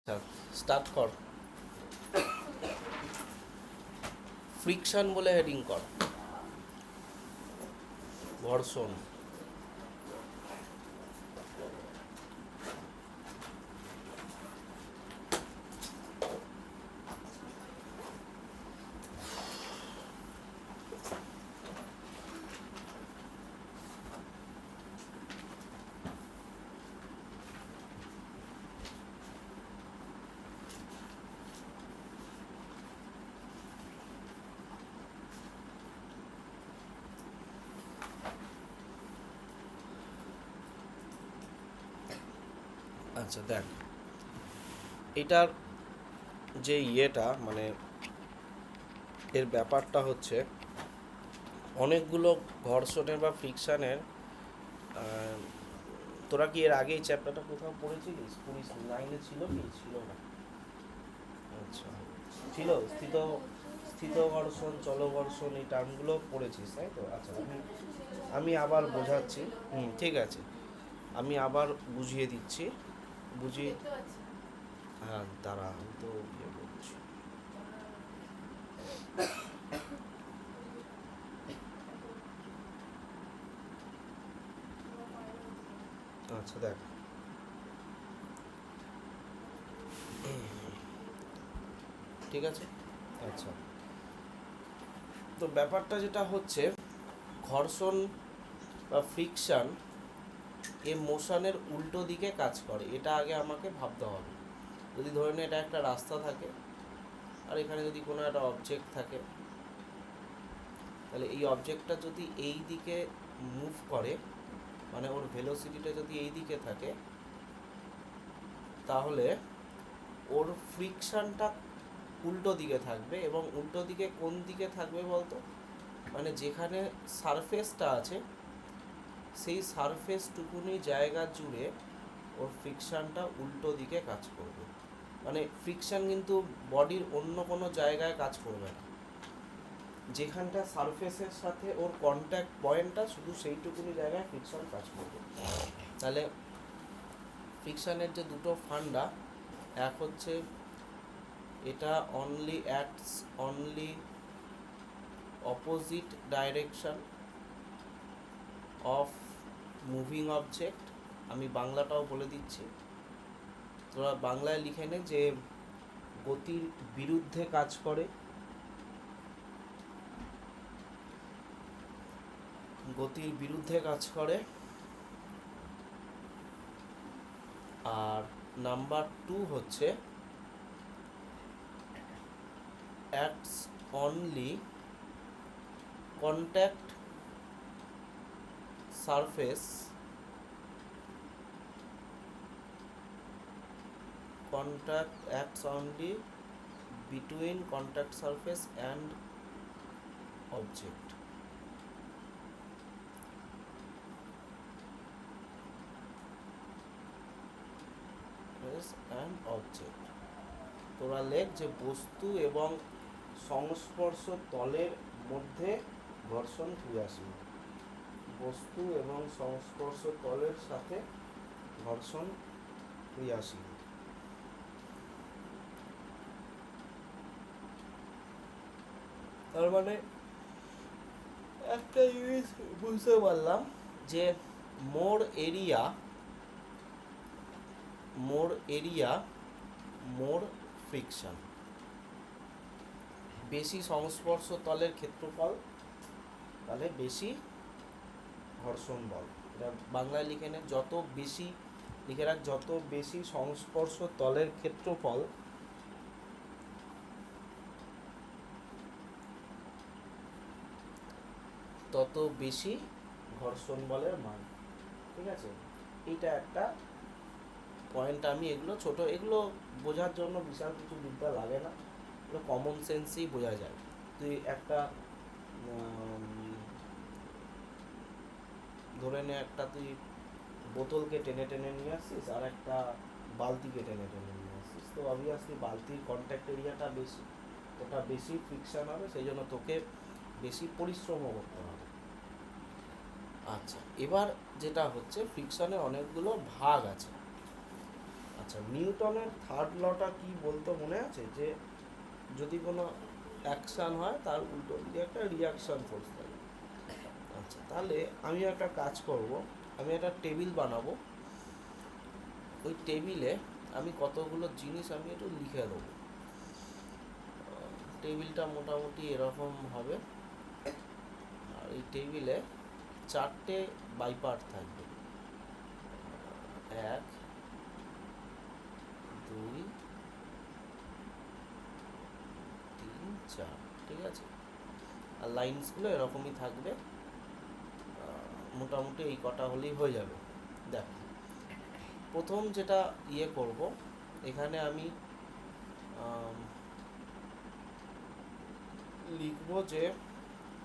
Start কর। Friction বলে heading কর। ঘর্ষণ। আচ্ছা দেখ, এটার যে মানে এর ব্যাপারটা হচ্ছে অনেকগুলো ঘর্ষণের বা ফ্রিকশনের। তোরা কি এর আগে এই চ্যাপ্টারটা কোথাও পড়েছিলিস? পড়িস লাইনে ছিল কি ছিল না? আচ্ছা, ছিল। স্থিত ঘর্ষণ, চল ঘর্ষণ, এই টার্মগুলো পড়েছিস তাই তো? আচ্ছা, আমি আমি আবার বোঝাচ্ছি। ঠিক আছে, আমি আবার বুঝিয়ে দিচ্ছি। বুঝিয়ে, হ্যাঁ দাঁড়া, আমি তো ইয়ে বলছি। আচ্ছা দেখ, ঠিক আছে। আচ্ছা, তো ব্যাপারটা যেটা হচ্ছে, ঘর্ষণ বা ফ্রিকশন এ মোশনের উল্টো দিকে কাজ করে, এটা আগে আমাকে ভাবতে হবে। যদি ধরে নে এটা একটা রাস্তা থাকে, আর এখানে যদি কোনো একটা অবজেক্ট থাকে, তাহলে এই অবজেক্টটা যদি এই দিকে মুভ করে, মানে ওর ভেলোসিটিটা যদি এই দিকে থাকে, তাহলে ওর ফ্রিকশনটা উল্টো দিকে থাকবে। এবং উল্টো দিকে কোন দিকে থাকবে বলতো? মানে যেখানে সারফেসটা আছে, সেই সারফেসটুকুনি জায়গা জুড়ে ওর ফ্রিকশনটা উল্টো দিকে কাজ করবে। মানে ফ্রিকশন কিন্তু বডির অন্য কোনো জায়গায় কাজ করবে না, যেখানটা সারফেসের সাথে ওর কন্ট্যাক্ট পয়েন্টটা, শুধু সেইটুকুনি জায়গায় ফ্রিকশন কাজ করবে। তাহলে ফ্রিকশনের যে দুটো ফান্ডা, এক হচ্ছে এটা only opposite direction of moving object. আমি বাংলাটাও বলে দিচ্ছি, তোরা বাংলায় লিখে নে যে গতির বিরুদ্ধে কাজ করে। গতির বিরুদ্ধে কাজ করে। আর নাম্বার 2 হচ্ছে acts only contact surface acts only between contact surface and object. তোরা লেখ যে বস্তু এবং সংস্পর্শ তলের মধ্যে ঘর্ষণ ক্রিয়াশীল। বস্তু এবং সংস্পর্শ তলের সাথে ঘর্ষণ ক্রিয়াশীল। তার মানে একটা জিনিস বুঝতে পারলাম যে মোর এরিয়া মোর ফ্রিকশন। বেশি সংস্পর্শ তলের ক্ষেত্রফল, তাহলে বেশি ঘর্ষণ বল। এটা বাংলায় লিখে নে, যত বেশি লিখে রাখ, যত বেশি সংস্পর্শ তলের ক্ষেত্রফল তত বেশি ঘর্ষণ বলের মান। ঠিক আছে, এইটা একটা পয়েন্ট। আমি এগুলো ছোট, এগুলো বোঝার জন্য বিশাল কিছু বিদ্যা লাগে না, এগুলো কমন সেন্সেই বোঝা যায়। তুই একটা ধরে নে, একটা তুই বোতলকে টেনে টেনে নিয়ে আসছিস, আর একটা বালতিকে টেনে টেনে নিয়ে আসছিস, তো অবভিয়াসলি বালতির কন্ট্যাক্ট এরিয়াটা বেশি, ওটা বেশি ফ্রিকশন হবে, সেই জন্য তোকে বেশি পরিশ্রমও করতে হবে। আচ্ছা, এবার যেটা হচ্ছে, ফ্রিকশনের অনেকগুলো ভাগ আছে। আচ্ছা, নিউটনের থার্ড লটা কি বলতো মনে আছে? যে যদি কোনো অ্যাকশন হয় তার উল্টো দিকে একটা রিয়াকশন ফোর্স থাকে। আচ্ছা, তাহলে আমি একটা কাজ করব, আমি একটা টেবিল বানাবো। ওই টেবিলে আমি কতগুলো জিনিস আমি একটু লিখে দেবো। টেবিলটা মোটামুটি এরকম হবে। আর এই টেবিলে 4টে বাইপার্ট থাকবে, 1 2 3 4, ঠিক আছে? আর লাইন্সগুলো এরকমই থাকবে। মোটামুটি এই কটা হলেই হয়ে যাবে। দেখ, প্রথম যেটা করব, এখানে আমি লিখব যে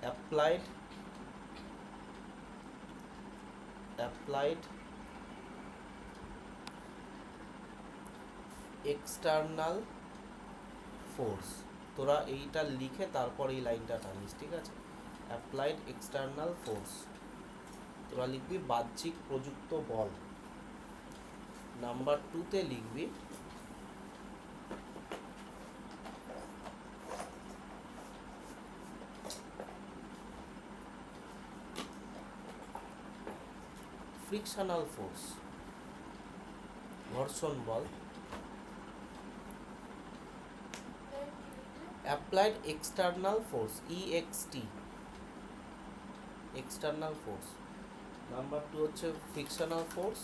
অ্যাপ্লাইড এক্সটার্নাল ফোর্স। তোরা এইটা লিখে তারপর এই লাইনটা টানিস, ঠিক আছে? অ্যাপ্লাইড এক্সটার্নাল ফোর্স, তোরা লিখবি বাহ্যিক প্রযুক্ত বল। নাম্বার 2তে লিখবি ফ্রিকশনাল ফোর্স, ঘর্ষণ বল। Applied external force, EXT, external force. Number 2 হচ্ছে ফ্রিকশনাল ফোর্স,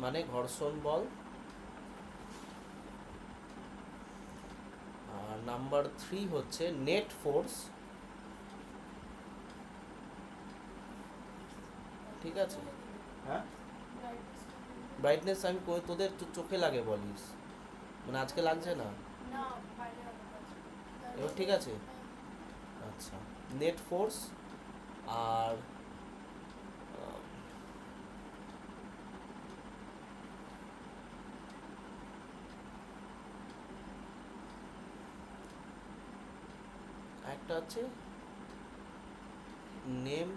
মানে ঘর্ষণ বল। আর নাম্বার 3 হচ্ছে নেট ফোর্স, ঠিক আছে? হ্যাঁ, ব্রাইটনেস আমি তোদের চোখে লাগে বলিস, মানে আজকে লাগছে না, এবার ঠিক আছে? আচ্ছা, নেট ফোর্স। আর একটা হচ্ছে নেম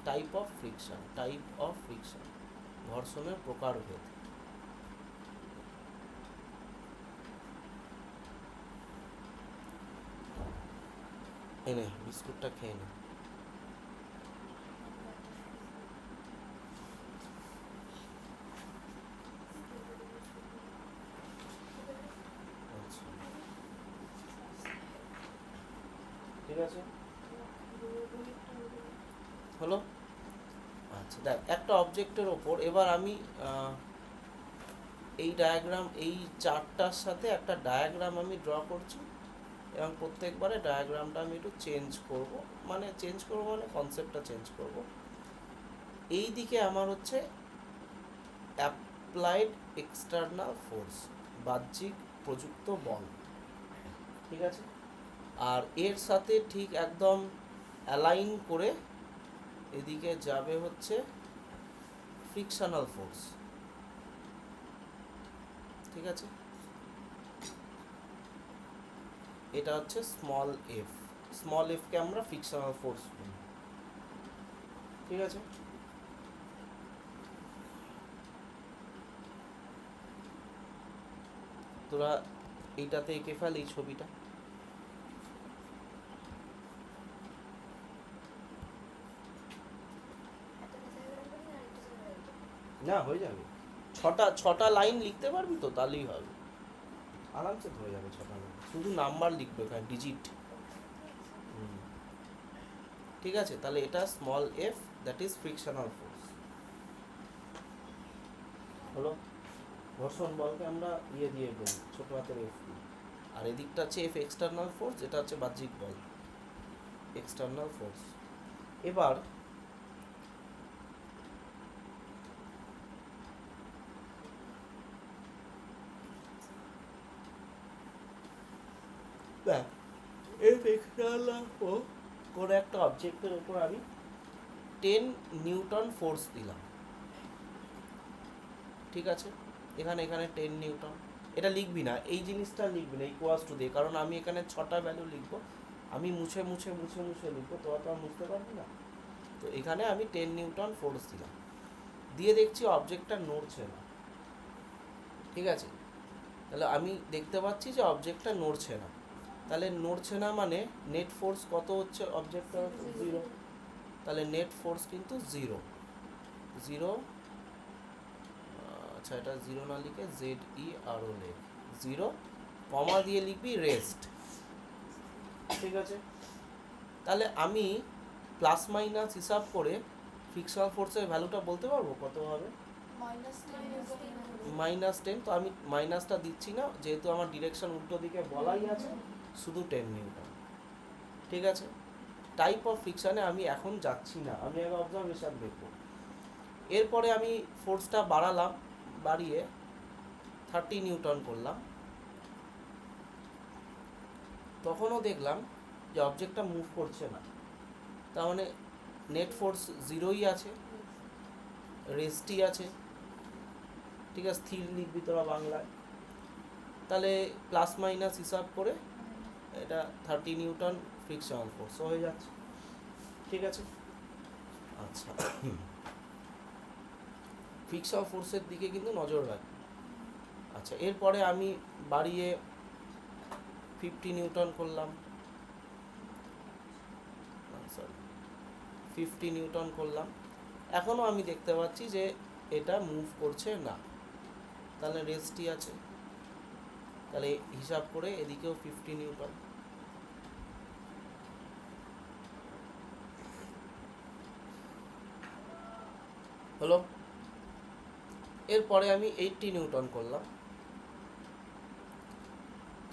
টাইপ অফ ফ্রিকশন, ঘর্ষণের প্রকারভেদ। এনে বিস্কুটটা খেয়ে নে। আচ্ছা, ঠিক আছে, হলো? আচ্ছা, দেখ, একটা অবজেক্টের ওপর এবার আমি এই ডায়াগ্রাম, এই চার্টটার সাথে একটা ডায়াগ্রাম আমি ড্র করছি, এবং প্রত্যেকবারে ডায়াগ্রামটা আমি একটু চেঞ্জ করব, মানে কনসেপ্টটা চেঞ্জ করব। এই দিকে আমার হচ্ছে অ্যাপ্লাইড এক্সটার্নাল ফোর্স, বাহ্যিক প্রযুক্ত বল, ঠিক আছে? আর এর সাথে ঠিক একদম অ্যালাইন করে এদিকে যাবে হচ্ছে ফ্রিকশনাল ফোর্স, ঠিক আছে? এটা হচ্ছে স্মল এফকে আমরা ফ্রিকশনাল ফোর্স বলি, ঠিক আছে? তোরা এইটাতে এঁকে ফেল এই ছবিটা। না, হয়ে যাবে। ছটা লাইন লিখতে পারবি তো, তাহলেই হবে, আরামসে হয়ে যাবে 6টা লাইন। শুধু নাম্বার লিখবে ওখানে, ডিজিট। ঠিক আছে, তাহলে এটা small F, that is frictional force, হলো? ঘর্ষণ বলকে আমরা দিয়ে বলি, ছোট হাতের এফ দিয়ে। আর এদিকটা হচ্ছে এফ এক্সটার্নাল ফোর্স, এটা হচ্ছে বাহ্যিক বল, এক্সটার্নাল ফোর্স। এবার দেখ, এফ এক্সটার্নাল ফোর্স কোনো একটা অবজেক্টের উপর আমি 10 নিউটন ফোর্স দিলাম, ঠিক আছে? এখানে 10 নিউটন, এটা লিখবি না, এই জিনিসটা লিখবি না ইকুয়ালস টু দিয়ে, কারণ আমি এখানে 6টা ভ্যালু লিখবো, আমি মুছে লিখবো, তোরা তো আর বুঝতে পারবি না। তো এখানে আমি 10 নিউটন ফোর্স দিলাম, দিয়ে দেখছি অবজেক্টটা নড়ছে না, ঠিক আছে, তাহলে আমি দেখতে পাচ্ছি যে অবজেক্টটা নড়ছে না, তাহলে নড়ছে না মানে নেট ফোর্স কত হচ্ছে অবজেক্টটা? জিরো। তাহলে নেট ফোর্স কিন্তু জিরো। জিরো, আচ্ছা এটা জিরো না লিখে ZERO লেখ, জিরো কমা দিয়ে লিখবি রেস্ট। ঠিক আছে, তাহলে আমি প্লাস মাইনাস হিসাব করে ফ্রিকশনাল ফোর্সের ভ্যালুটা বলতে পারবো কত হবে? -10। তো আমি মাইনাসটা দিচ্ছি না, যেহেতু আমার ডিরেকশন উল্টো দিকে বলাই আছে, শুধু 10 নিউটন। ঠিক আছে, টাইপ অফ ফ্রিকশানে আমি এখন যাচ্ছি না, আমি আগে অবজারভেশন দেখব। এরপরে আমি ফোর্সটা বাড়ালাম, বাড়িয়ে 30 নিউটন করলাম, তখনও দেখলাম যে অবজেক্টটা মুভ করছে না, তার মানে নেট ফোর্স জিরোই আছে, রেস্টই আছে। ঠিক আছে, স্থির লিখবি তোরা বাংলায়। তাহলে প্লাস মাইনাস হিসাব করে এটা 30 নিউটন ফ্রিকশনাল ফোর্স হয়ে যাচ্ছে। ঠিক আছে, আচ্ছা ফ্রিকশনাল ফোর্সের দিকে কিন্তু নজর রাখবি। আচ্ছা, এরপরে আমি বাড়িয়ে 50 নিউটন করলাম, সরি 50 নিউটন করলাম, এখনও আমি দেখতে পাচ্ছি যে এটা মুভ করছে না, তাহলে রেস্টই আছে। তাহলে হিসাব করে এদিকেও 50 নিউটন। হলো, এরপরে আমি 80 নিউটন করলাম,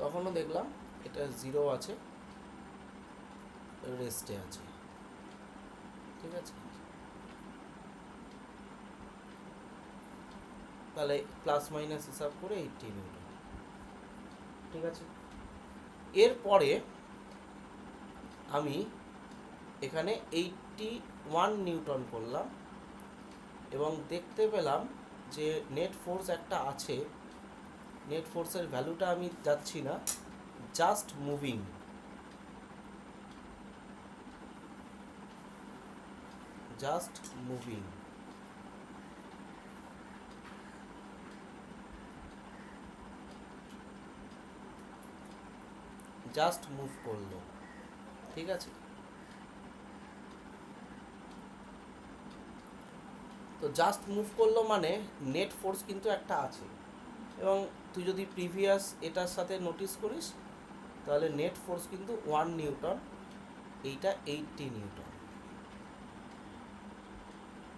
তখনও দেখলাম এটা জিরো আছে, রেস্টে আছে। ঠিক আছে, তাহলে প্লাস মাইনাস হিসাব করে 80 নিউটন। ঠিক আছে, এরপরে আমি এখানে 81 নিউটন করলাম এবং দেখতে পেলাম যে নেট ফোর্স একটা আছে, নেট ফোর্সের ভ্যালুটা আমি যাচ্ছি না, just moving. Just moving, just move করলো। ঠিক আছে, তো জাস্ট মুভ করলো মানে নেট ফোর্স কিন্তু একটা আছে, এবং তুই যদি প্রিভিয়াস এটার সাথে নোটিস করিস তাহলে নেট ফোর্স কিন্তু 1 নিউটন, এইটা 80 নিউটন।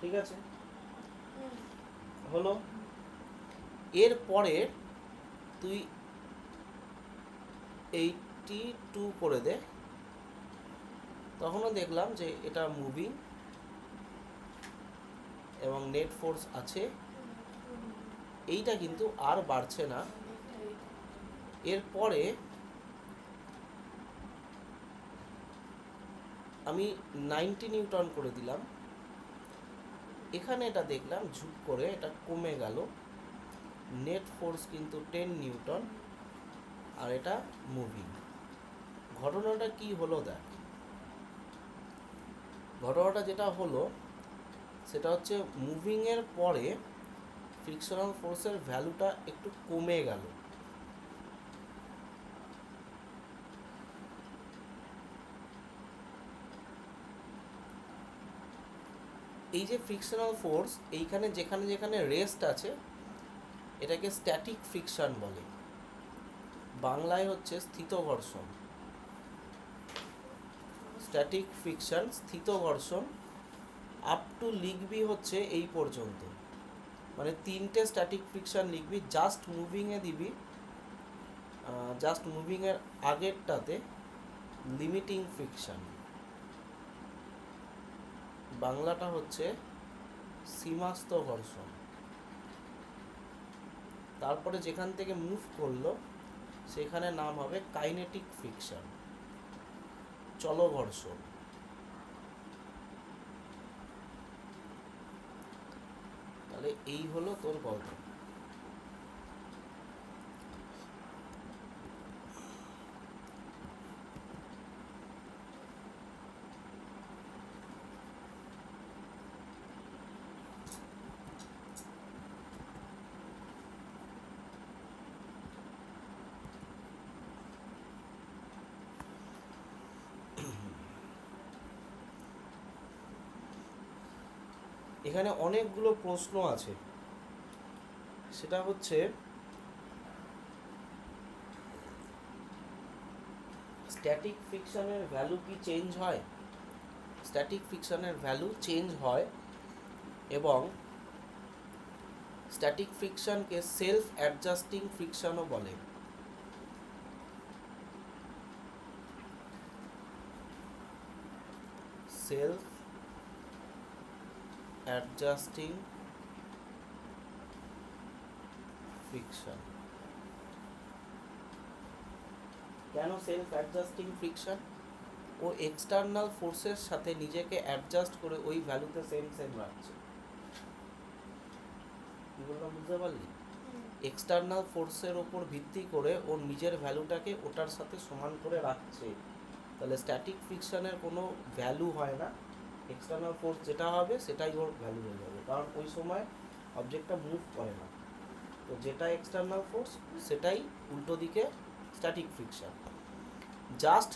ঠিক আছে, হলো, এরপরে তুই 82 করে দে, তখনও দেখলাম যে এটা মুভিং এবং নেট ফোর্স আছে, এইটা কিন্তু আর বাড়ছে না। এরপরে আমি 90 নিউটন করে দিলাম, এখানে এটা দেখলাম ঝুপ করে এটা কমে গেল, নেট ফোর্স কিন্তু 10 নিউটন আর এটা মুভিং। ঘটনাটা কি হলো দেখ, ঘটনাটা যেটা হলো সেটা হচ্ছে মুভিংয়ের পরে ফ্রিকশনাল ফোর্সের ভ্যালুটা একটু কমে গেল। এই যে ফ্রিকশনাল ফোর্স এইখানে যেখানে যেখানে রেস্ট আছে এটাকে স্ট্যাটিক ফ্রিকশন বলে, বাংলায় হচ্ছে স্থিত ঘর্ষণ। স্ট্যাটিক ফ্রিকশন, স্থিত ঘর্ষণ, আপ টু লিখবি হচ্ছে এই পর্যন্ত, মানে 3টে স্ট্যাটিক ফ্রিকশন লিখবি, জাস্ট মুভিংয়ে দিবি, জাস্ট মুভিংয়ের আগেরটাতে লিমিটিং ফ্রিকশন, বাংলাটা হচ্ছে সীমাস্ত ঘর্ষণ, তারপরে যেখান থেকে মুভ করলো সেখানে নাম হবে কাইনেটিক ফ্রিকশন, চলো ঘর্ষণ। তাহলে এই হলো তোর গল্প। এখানে অনেকগুলো প্রশ্ন আছে, সেটা হচ্ছে স্ট্যাটিক ফ্রিকশনের ভ্যালু কি চেঞ্জ হয়? স্ট্যাটিক ফ্রিকশনের ভ্যালু চেঞ্জ হয় এবং স্ট্যাটিক ফ্রিকশনকে সেলফ অ্যাডজাস্টিং ফ্রিকশনও বলে। Self adjusting friction. কেন সেলফ অ্যাডজাস্টিং ফ্রিকশন? ও এক্সটার্নাল ফোর্সের সাথে নিজেকে অ্যাডজাস্ট করে ওই ভ্যালুতে সেম সেম রাখছে। কি বললাম বুঝতে পারলি? এক্সটার্নাল ফোর্সের ওপর ভিত্তি করে ওর নিজের ভ্যালুটাকে ওটার সাথে সমান করে রাখছে। তাহলে স্ট্যাটিক ফ্রিকশনের কোনো ভ্যালু হয় না, এক্সটার্নাল ফোর্স যেটা হবে সেটাই ওর ভ্যালু হয়ে যাবে, কারণ ওই সময় অবজেক্টটা মুভ করে না। তো যেটা এক্সটার্নাল ফোর্স সেটাই উল্টো দিকে স্ট্যাটিক ফ্রিকশন। জাস্ট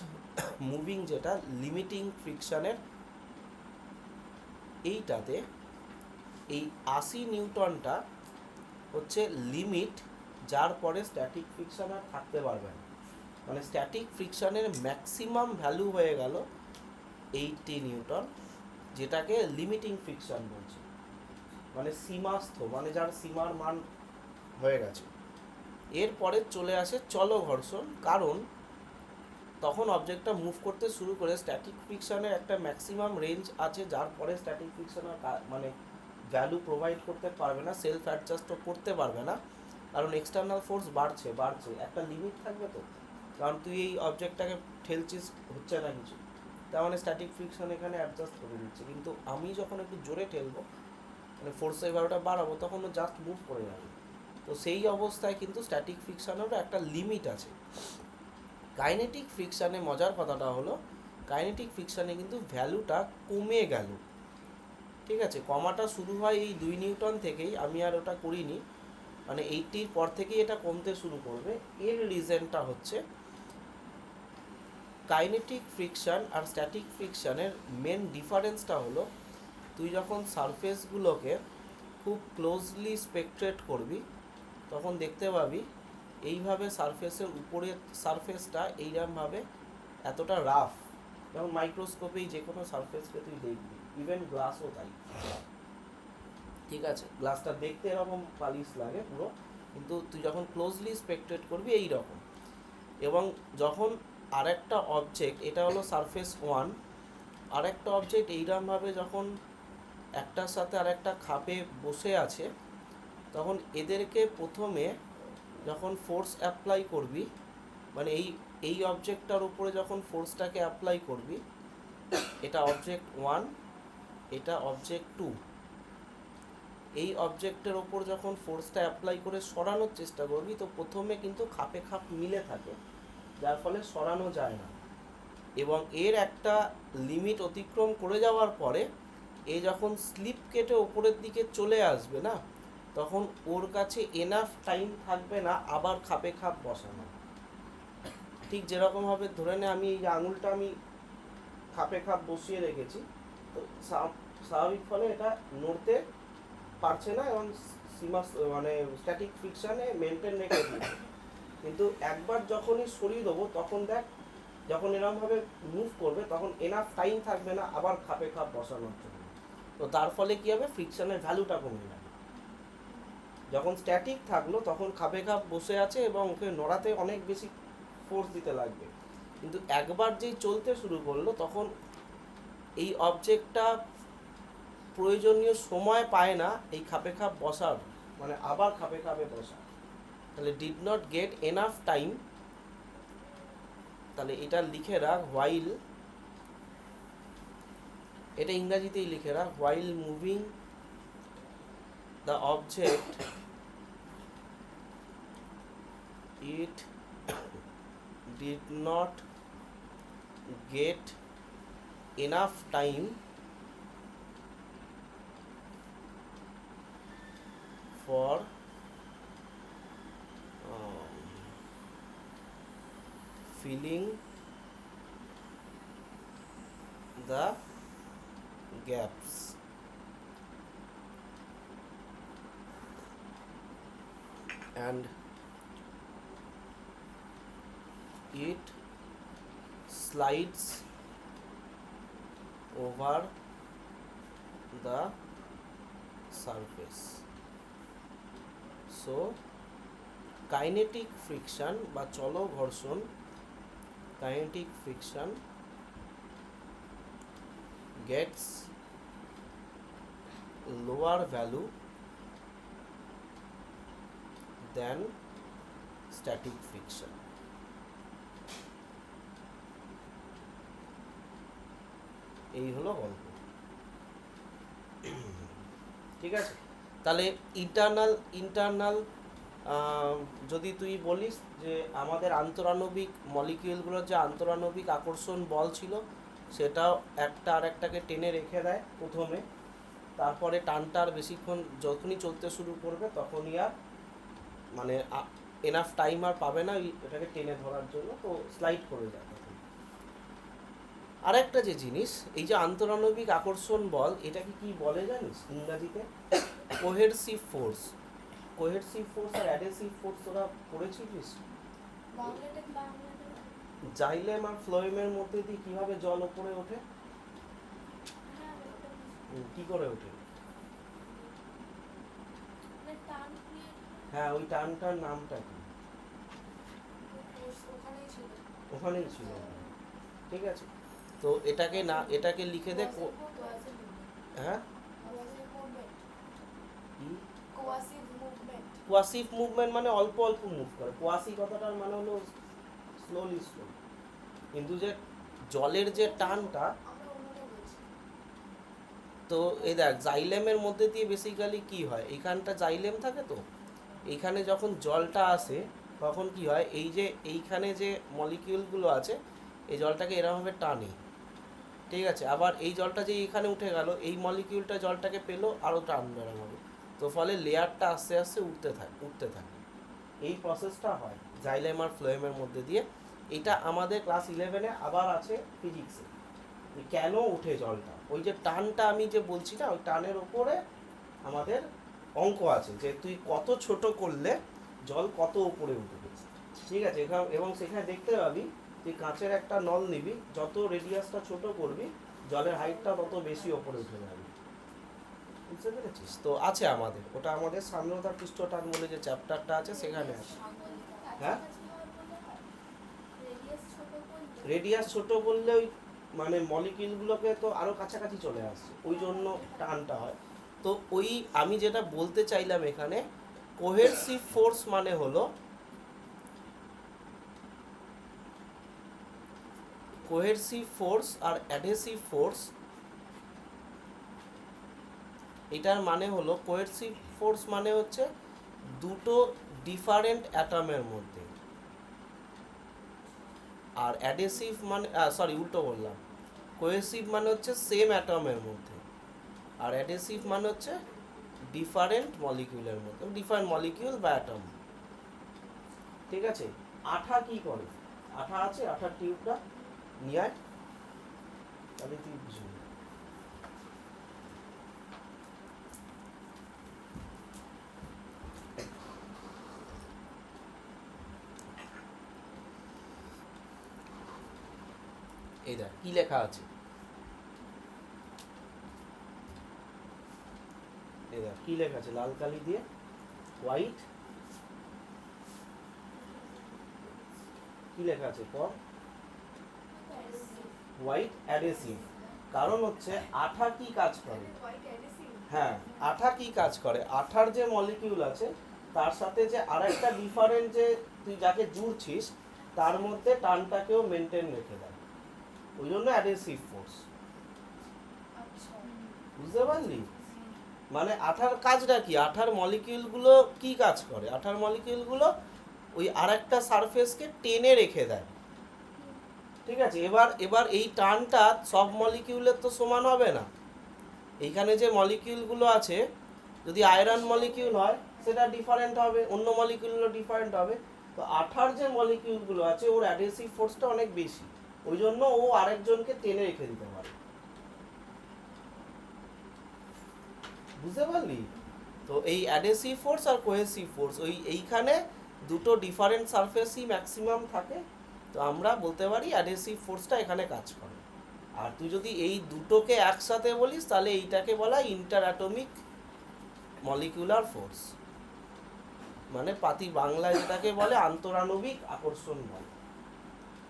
মুভিং যেটা লিমিটিং ফ্রিকশনের, এইটাতে এই 80 নিউটনটা হচ্ছে লিমিট, যার পরে স্ট্যাটিক ফ্রিকশন আর থাকতে পারবে না। মানে স্ট্যাটিক ফ্রিকশনের ম্যাক্সিমাম ভ্যালু হয়ে গেল 80 নিউটন, যেটাকে লিমিটিং ফ্রিকশন বলছে, মানে সীমাস্থ, মানে যার সীমার মান হয়ে গেছে। এরপরে চলে আসে চলো ঘর্ষণ, কারণ তখন অবজেক্টটা মুভ করতে শুরু করে স্ট্যাটিক ফ্রিকশনের একটা ম্যাক্সিমাম রেঞ্জ আছে, যার পরে স্ট্যাটিক ফ্রিকশনের মানে ভ্যালু প্রোভাইড করতে পারবে না, সেলফ অ্যাডজাস্টও করতে পারবে না, কারণ এক্সটার্নাল ফোর্স বাড়ছে বাড়ছে, একটা লিমিট থাকবে তো, কারণ তুই এই অবজেক্টটাকে ঠেলছিস, হচ্ছে না কিছু, তার মানে স্ট্যাটিক ফ্রিকশন এখানে অ্যাডজাস্ট করে দিচ্ছে। কিন্তু আমি যখন একটু জোরে ঠেলবো, মানে ফোর্সের ভ্যালুটা বাড়াবো, তখন ও জাস্ট মুভ করে যাবে। তো সেই অবস্থায় কিন্তু স্ট্যাটিক ফ্রিকশনেরও একটা লিমিট আছে। কাইনেটিক ফ্রিকশানে মজার কথাটা হলো, কাইনেটিক ফ্রিকশানে কিন্তু ভ্যালুটা কমে গেল। ঠিক আছে, কমাটা শুরু হয় এই 2 নিউটন থেকেই, আমি আর ওটা করিনি, মানে 80-র পর থেকেই এটা কমতে শুরু করবে। এর রিজনটা হচ্ছে কাইনেটিক ফ্রিকশন আর স্ট্যাটিক ফ্রিকশনের মেন ডিফারেন্সটা হলো, তুই যখন সারফেসগুলোকে খুব ক্লোজলি স্পেকট্রেট করবি, তখন দেখতে পাবি এইভাবে সারফেসের উপরের সারফেসটা এইরকমভাবে এতটা রাফ, যেমন মাইক্রোস্কোপেই যে কোনো সারফেসকে তুই দেখবি, ইভেন গ্লাসও তাই। ঠিক আছে, গ্লাসটা দেখতে এরকম পালিশ লাগে পুরো, কিন্তু তুই যখন ক্লোজলি স্পেকট্রেট করবি এই রকম। এবং যখন আরেকটা অবজেক্ট, এটা হলো সারফেস 1, আরেকটা অবজেক্ট এইরকমভাবে যখন একটার সাথে আরেকটা খাপে বসে আছে, তখন এদেরকে প্রথমে যখন ফোর্স অ্যাপ্লাই করবি, মানে এই অবজেক্টটার উপরে যখন ফোর্সটাকে অ্যাপ্লাই করবি, এটা অবজেক্ট 1, এটা অবজেক্ট 2, এই অবজেক্টের ওপর যখন ফোর্সটা অ্যাপ্লাই করে সরানোর চেষ্টা করবি, তো প্রথমে কিন্তু খাপে খাপ মিলে থাকে, যার ফলে সরানো যায় না। এবং এর একটা লিমিট অতিক্রম করে যাওয়ার পরে এ যখন স্লিপ কেটে ওপরের দিকে চলে আসবে না, তখন ওর কাছে এনাফ টাইম থাকবে না আবার খাপে খাপ বসানো। ঠিক যেরকমভাবে ধরে নে আমি এই আঙুলটা আমি খাপে খাপ বসিয়ে রেখেছি, তো স্বাভাবিক ফলে এটা নড়তে পারছে না এবং সীমা মানে স্ট্যাটিক ফ্রিকশানে মেনটেন রেখে দিয়েছে। কিন্তু একবার যখনই সরিয়ে দেবো, তখন দেখ যখন এরকমভাবে মুভ করবে, তখন এনাফ টাইম থাকবে না আবার খাপে খাপ বসানোর জন্য। তো তার ফলে কী হবে, ফ্রিকশনের ভ্যালুটা কমে যাবে। যখন স্ট্যাটিক থাকলো তখন খাপে খাপ বসে আছে এবং ওকে নড়াতে অনেক বেশি ফোর্স দিতে লাগবে, কিন্তু একবার যেই চলতে শুরু করলো, তখন এই অবজেক্টটা প্রয়োজনীয় সময় পায় না এই খাপে খাপ বসার, মানে আবার খাপে খাপে বসা, তাহলে did not get enough time. তাহলে এটা লিখে রাখ, হোয়াইল, এটা ইংরাজিতেই লিখে রাখ, while moving the object it did not get enough time for filling the gaps. and it slides over the surface. So kinetic friction বা চল ঘর্ষণ, kinetic friction gets lower value than static friction. এই হলো গল্প। ঠিক আছে, তাহলে internal যদি তুই বলিস যে আমাদের আন্তরাণবিক মলিকিউলগুলোর যে আন্তরাণবিক আকর্ষণ বল ছিল সেটাও একটা আর একটাকে টেনে রেখে দেয় প্রথমে, তারপরে টানটা আর বেশিক্ষণ যখনই চলতে শুরু করবে তখনই আর মানে এনাফ টাইম আর পাবে না এটাকে টেনে ধরার জন্য, তো স্লাইড করে যায় তখন। আরেকটা যে জিনিস, এই যে আন্তরাণবিক আকর্ষণ বল এটাকে কি বলে জানিস ইংরাজিতে? কোহেরসিভ ফোর্স। কোহেরসিভ ফোর্স আর অ্যাডহেসিভ ফোর্স তোরা পড়েছিস? জাইলেম আর ফ্লোয়েমের মধ্যে দিয়ে কিভাবে জল উপরে ওঠে? কি করে ওঠে? হ্যাঁ, ওই টানটার নামটা কি? ওখানেই ছিল। ঠিক আছে, তো এটাকে না এটাকে লিখে দে। হ্যাঁ, কোয়াসিভ মুভমেন্ট মানে অল্প অল্প মুভ করে। কোয়াসি কথাটার মানে হলো স্লোলি স্লো, কিন্তু যে জলের যে টানটা, তো এই দেখ জাইলেমের মধ্যে দিয়ে বেসিক্যালি কি হয়, এইখানটা জাইলেম থাকে, তো এইখানে যখন জলটা আসে তখন কি হয়, এই যে এইখানে যে মলিকিউলগুলো আছে এই জলটাকে এরকমভাবে টানে। ঠিক আছে, আবার এই জলটা যে এখানে উঠে গেল এই মলিকিউলটা জলটাকে পেলো আরও টানবে এরকমভাবে, তো ফলে লেয়ারটা আস্তে আস্তে উঠতে থাকে। এই প্রসেসটা হয় জাইলেম আর ফ্লোয়েমের মধ্যে দিয়ে। এটা আমাদের ক্লাস 11-এ আবার আছে ফিজিক্সে, কেন উঠে জলটা। ওই যে টানটা আমি যে বলছি না, ওই টানের ওপরে আমাদের অঙ্ক আছে যে তুই কত ছোট করলে জল কত উপরে উঠবে। ঠিক আছে, এবং সেখানে দেখতে পাবি তুই কাঁচের একটা নল নিবি, যত রেডিয়াসটা ছোট করবি জলের হাইটটা তত বেশি ওপরে উঠে যাবে। বুঝতে পেরেছিস? তো আছে আমাদের, ওটা আমাদের সান্দ্রতা পৃষ্ঠটান বলে যে চ্যাপ্টারটা আছে সেখানে আছে। হ্যাঁ, রেডিয়াস ছোট করলে ওই মানে মলিকিউলগুলোকে তো আরও কাছাকাছি চলে আসছে, ওই জন্য টানটা হয়। তো ওই আমি যেটা বলতে চাইলাম এখানে, কোহেরসিভ ফোর্স মানে হলো কোহেরসিভ ফোর্স আর অ্যাডহেসিভ ফোর্স, এটার মানে হলো কোহেরসিভ ফোর্স মানে হচ্ছে দুটো ডিফারেন্ট অ্যাটমের মধ্যে, আর অ্যাডহেসিভ মানে উল্টো বললাম, কোহেসিভ মানে হচ্ছে সেম অ্যাটমের মধ্যে, আর অ্যাডহেসিভ মানে হচ্ছে ডিফারেন্ট মলিকিউলের মধ্যে, ডিফারেন্ট মলিকিউল বা অ্যাটম। ঠিক আছে, আঠা কি করে? আঠা আছে, আঠার টিউবটা নিয়ে আয়, তাহলে তুই বুঝবি। এই দেখ কি লেখা আছে, এই দেখ কি লেখা আছে লাল কালি দিয়ে, হোয়াইট, কি লেখা আছে পর? White adhesive. কারণ হচ্ছে আঠা কি কাজ করে? হ্যাঁ, আঠা কি কাজ করে, আঠার যে মলিকিউল আছে তার সাথে যে আরেকটা ডিফারেন্ট যে তুই যাকে জুড়ছিস তার মধ্যে টানটাকেও মেনটেন রেখে দেয়, ওই জন্য অ্যাডহেসিভ ফোর্স। বুঝতে পারলি? মানে আঠার কাজটা কি, আঠার মলিকিউলগুলো কি কাজ করে, আঠার মলিকিউলগুলো ওই আরেকটা সারফেসকে টেনে রেখে দেয়। ঠিক আছে, এবার এই টানটা সব মলিকিউলের তো সমান হবে না। এইখানে যে মলিকিউলগুলো আছে যদি আয়রন মলিকিউল হয় সেটা ডিফারেন্ট হবে, অন্য মলিকিউলগুলো ডিফারেন্ট হবে। তো আঠার যে মলিকিউলগুলো আছে ওর অ্যাডহেসিভ ফোর্সটা অনেক বেশি, ওই জন্য ও আরেকজনকে টেনে রেখে দিতে পারে। বুঝতে পারলি? তো এই অ্যাডহেসিভ ফোর্স আর কোহেসিভ ফোর্স এইখানে দুটো ডিফারেন্ট সারফেসই ম্যাক্সিমাম থাকে। তো আমরা বলতে পারি অ্যাডহেসিভ ফোর্সটা এখানে কাজ করে। আর তুই যদি এই দুটোকে একসাথে বলিস তাহলে এইটাকে বলা ইন্টার অ্যাটমিক মলিকিউলার ফোর্স, মানে পাতি বাংলায় যেটাকে বলে আন্তরাণবিক আকর্ষণ বল।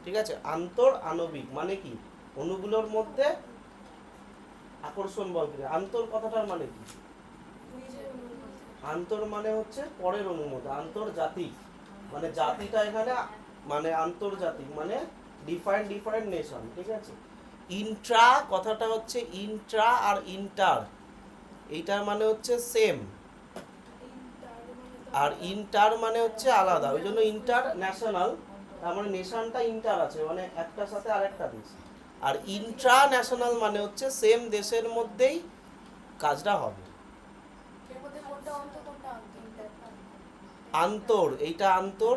ঠিক আছে, আন্তর আণবিক মানে কি, অণুগুলোর মধ্যে আকর্ষণ বল। কি আন্তর কথাটার মানে কি? আন্তর মানে হচ্ছে পরের অণুর মধ্যে, আন্তর্জাতিক মানে জাতিটা এখানে মানে আন্তর্জাতিক মানে ডিফারেন্ট নেশন। ঠিক আছে, ইন্ট্রা কথাটা হচ্ছে ইন্ট্রা আর ইন্টার, এইটার মানে হচ্ছে সেম, আর ইন্টার মানে হচ্ছে আলাদা, ওই জন্য ইন্টারন্যাশনাল, তার মানে নেশনটা ইন্টার আছে মানে একটার সাথে আরেকটা দেশ। আর ইন্ট্রা ন্যাশনাল মানে হচ্ছে সেম দেশের মধ্যেই কাজটা হবে। আন্তর, এইটা আন্তর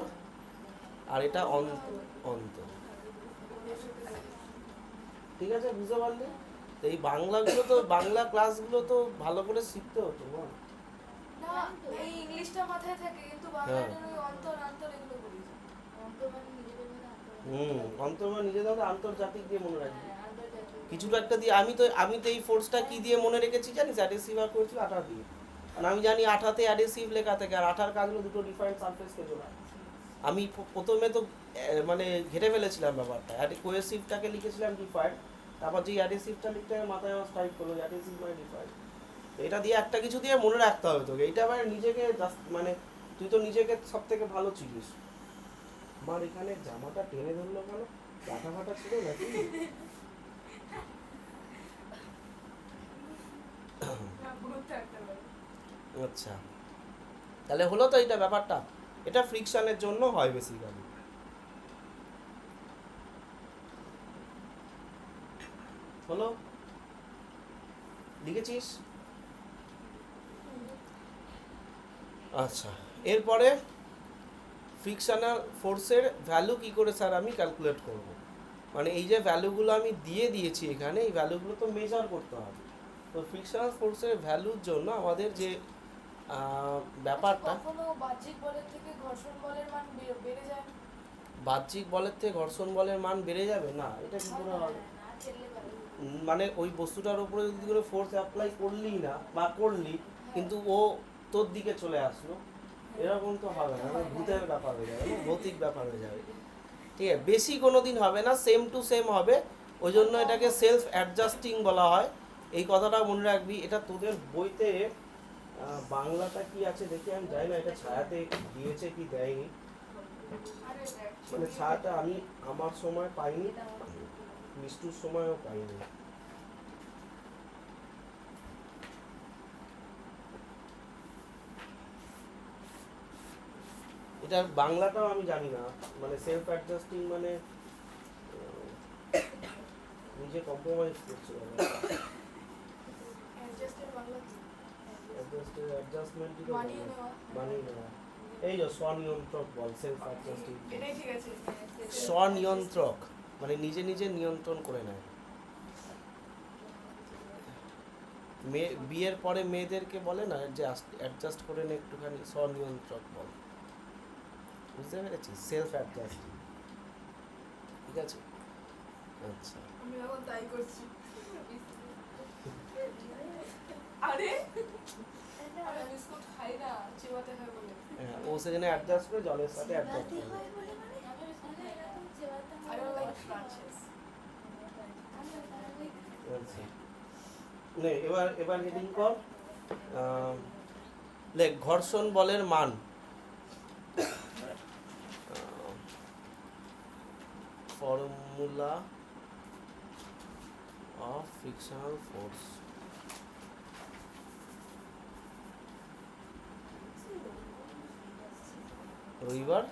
আর এটা অন্তর। ঠিক আছে, বুঝতে পারলি? তো এই বাংলাগুলো তো, বাংলা ক্লাসগুলো তো ভালো করে শিখতে হতো বল। না, এই ইংলিশটা মাথায় থাকে কিন্তু বাংলাটা ওই অন্তর অন্তর এগুলো বলি। অন্তর মানে নিজেদের মধ্যে অন্তর। অন্তর মানে নিজেদের মধ্যে আন্তর্জাতিক দিয়ে মনে রাখবি। আন্তর্জাতিক। কিছুটা একটা দিয়ে আমি তো এই ফোর্সটা কি দিয়ে মনে রেখেছি জানিস? অ্যাডহেসিভ আর করেছি আঠা দিয়ে। কারণ আমি জানি আঠাতে অ্যাডহেসিভ লেখা থাকে আর আঠার কাজ হলো দুটো ডিফারেন্ট সারফেসকে জোড়া। আমি প্রথমে তো মানে ঘেটে ফেলেছিলাম ব্যাপারটা, কোহেসিভটাকে লিখেছিলাম ডিফারেন্ট, তারপর যে অ্যাডহেসিভটা লিখতে হবে মাথায় আমার স্ট্রাইক করলো অ্যাডহেসিভ মানে ডিফারেন্ট। এটা দিয়ে একটা কিছু দিয়ে মনে রাখতে হবে তোকে। এইটা আবার নিজেকে মানে তুই তো নিজেকে সব থেকে ভালো চিনিস। আমার এখানে জামাটা টেনে ধরলো কেন? কাটা ফাটা ছিল নাকি? আচ্ছা, তাহলে হলো তো এইটা ব্যাপারটা। এটা ফ্রিকশনের জন্য হয় বেসিক্যালি। হলো, লিখেছিস? আচ্ছা, এরপরে ফ্রিকশনাল ফোর্সের ভ্যালু কি করে স্যার আমি ক্যালকুলেট করব? মানে এই যে ভ্যালুগুলো আমি দিয়ে দিয়েছি এখানে, এই ভ্যালুগুলো তো মেজার করতে হবে। তো ফ্রিকশনাল ফোর্সের ভ্যালুর জন্য আমাদের যে ব্যাপারটা, কখনো বাহ্যিক বলের থেকে ঘর্ষণ বলের মান বেড়ে যায়? বাহ্যিক বলের থেকে ঘর্ষণ বলের মান বেড়ে যাবে না, এটা কি করে হবে? মানে ওই বস্তুটার উপরে যদি করে ফোর্স অ্যাপ্লাই করলি না বা করলি কিন্তু ও তোর দিকে চলে আসলো, এরকম তো হবে না, ভূতের ব্যাপার হয়ে যাবে, ভৌতিক ব্যাপার হয়ে যাবে। ঠিক আছে, বেশি কোনো দিন হবে না, সেম টু সেম হবে। ওই জন্য এটাকে সেলফ অ্যাডজাস্টিং বলা হয়। এই কথাটা মনে রাখবি। এটা তোদের বইতে বাংলাটা কি আছে দেখি, আমি জানি না এটা ছায়াতে দিয়েছে কি দেয়নি, মানে ছায়াটা আমি আমার সময় পাইনি, মিষ্টুর সময়ও পাইনি। এটার বাংলাটাও আমি জানি না, মানে সেলফ অ্যাডজাস্টিং মানে নিজে কম্প্রোমাইজ করছে, অ্যাডজাস্টমেন্টই তো মানিয়ে নেওয়া। এই যে স্বনিয়ন্ত্রক বল, সেলফ অ্যাডজাস্টিং, এটাই ঠিক আছে। স্বনিয়ন্ত্রক মানে নিজে নিজে নিয়ন্ত্রণ করে নেয়। বিয়ের পরে মেয়েদেরকে বলে না যে অ্যাডজাস্ট করে নে একটুখানি, স্বনিয়ন্ত্রক বল। বুঝতে পেরেছিস? Self adjusting. ঠিক আছে, আচ্ছা। আমি এখন তাই করছি। আরে আমি বিস্কুট খাই না, চিবাতে হয় বলে। হ্যাঁ, ও সেখানে অ্যাডজাস্ট করে জলের সাথে অ্যাডজাস্ট করে। I don't like crunches. আচ্ছা, নে এবার হেডিং কর, দেখ ঘর্ষণ বলের মান। Formula of frictional force. রবিবার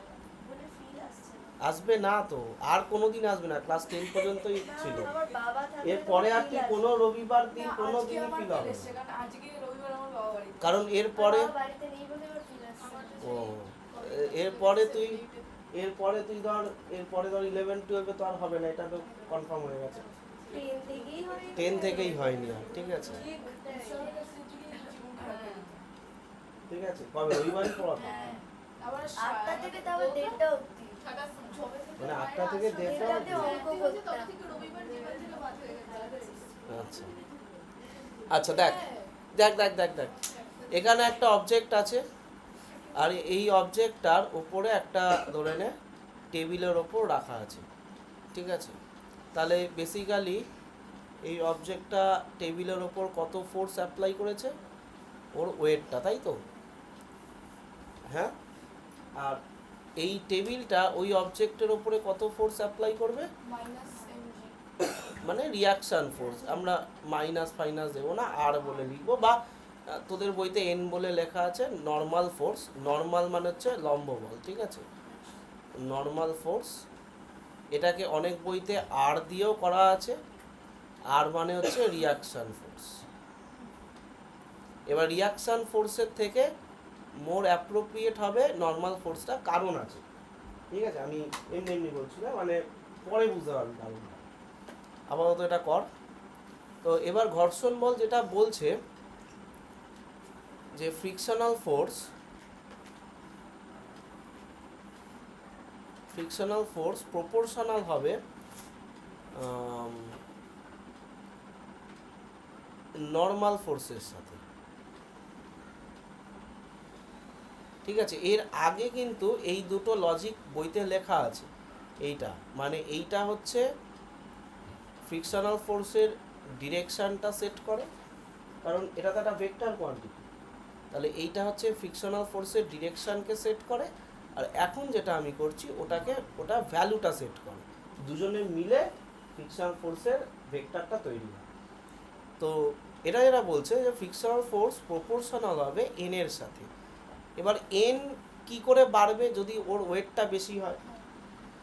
আসবে না তো, আর কোনোদিন আসবে না, ক্লাস 10 পর্যন্তই ছিল। এরপরে আর কি কোনো রবিবার দিন কোনো দিন ফিল হবে না। আজকে রবিবার আমার বাবা বাড়ি। কারণ এরপরে ও এরপরে তুই ধর 11-12 তো আর হবে না, এটা তো কনফার্ম হয়ে গেছে। 10 থেকেই হয়নি আর, ঠিক আছে। ঠিক আছে, কবে রবিবারই পড়াতো? হ্যাঁ আবার 8টা থেকে তারপর 1:30টা অবধি। মানে 8টা থেকে 1:30টা এটাতে অঙ্ক করতাম। আচ্ছা আচ্ছা, দেখ দেখ দেখ দেখ দেখ এখানে একটা অবজেক্ট আছে, আর এই অবজেক্টটার উপরে একটা ধরে নে টেবিলের ওপর রাখা আছে, ঠিক আছে? তাহলে বেসিক্যালি এই অবজেক্টটা টেবিলের ওপর কত ফোর্স অ্যাপ্লাই করেছে? ওর ওয়েটটা, তাই তো? হ্যাঁ, আর এই টেবিলটা ওই অবজেক্টের ওপরে কত ফোর্স অ্যাপ্লাই করবে? মানে রিয়াকশান ফোর্স। আমরা মাইনাস ফাইনাস দেবো না, আর বলে লিখবো, বা তোদের বইতে এন বলে লেখা আছে। নর্মাল ফোর্স, নর্মাল মানে হচ্ছে লম্ব বল, ঠিক আছে? নর্মাল ফোর্স, এটাকে অনেক বইতে আর দিয়েও করা আছে। আর মানে হচ্ছে রিয়াকশান ফোর্স। এবার রিয়াকশান ফোর্সের থেকে মোর অ্যাপ্রোপ্রিয়েট হবে নর্মাল ফোর্সটা, কারণ আছে, ঠিক আছে? আমি এমনি এমনি বলছি না, মানে পরে বুঝতে পারবি কারণটা। আপাতত এটা কর। তো এবার ঘর্ষণ বল যেটা বলছে যে ফ্রিকশনাল ফোর্স প্রপোর্শনাল হবে নর্মাল ফোর্সের সাথে, ঠিক আছে? এর আগে কিন্তু এই দুটো লজিক বইতে লেখা আছে। এইটা মানে এইটা হচ্ছে ফ্রিকশনাল ফোর্সের ডিরেকশানটা সেট করে, কারণ এটা তো একটা ভেক্টর কোয়ান্টিটি। তাহলে এইটা হচ্ছে ফ্রিকশনাল ফোর্সের ডিরেকশানকে সেট করে, আর এখন যেটা আমি করছি ওটা ভ্যালুটা সেট করে। দুজনে মিলে ফ্রিকশনাল ফোর্সের ভেক্টরটা তৈরি হয়। তো এটা যেটা বলছে যে ফ্রিকশনাল ফোর্স প্রপোর্শনাল হবে এন এর সাথে। এবার এন কি করে বাড়বে? যদি ওর ওয়েটটা বেশি হয়।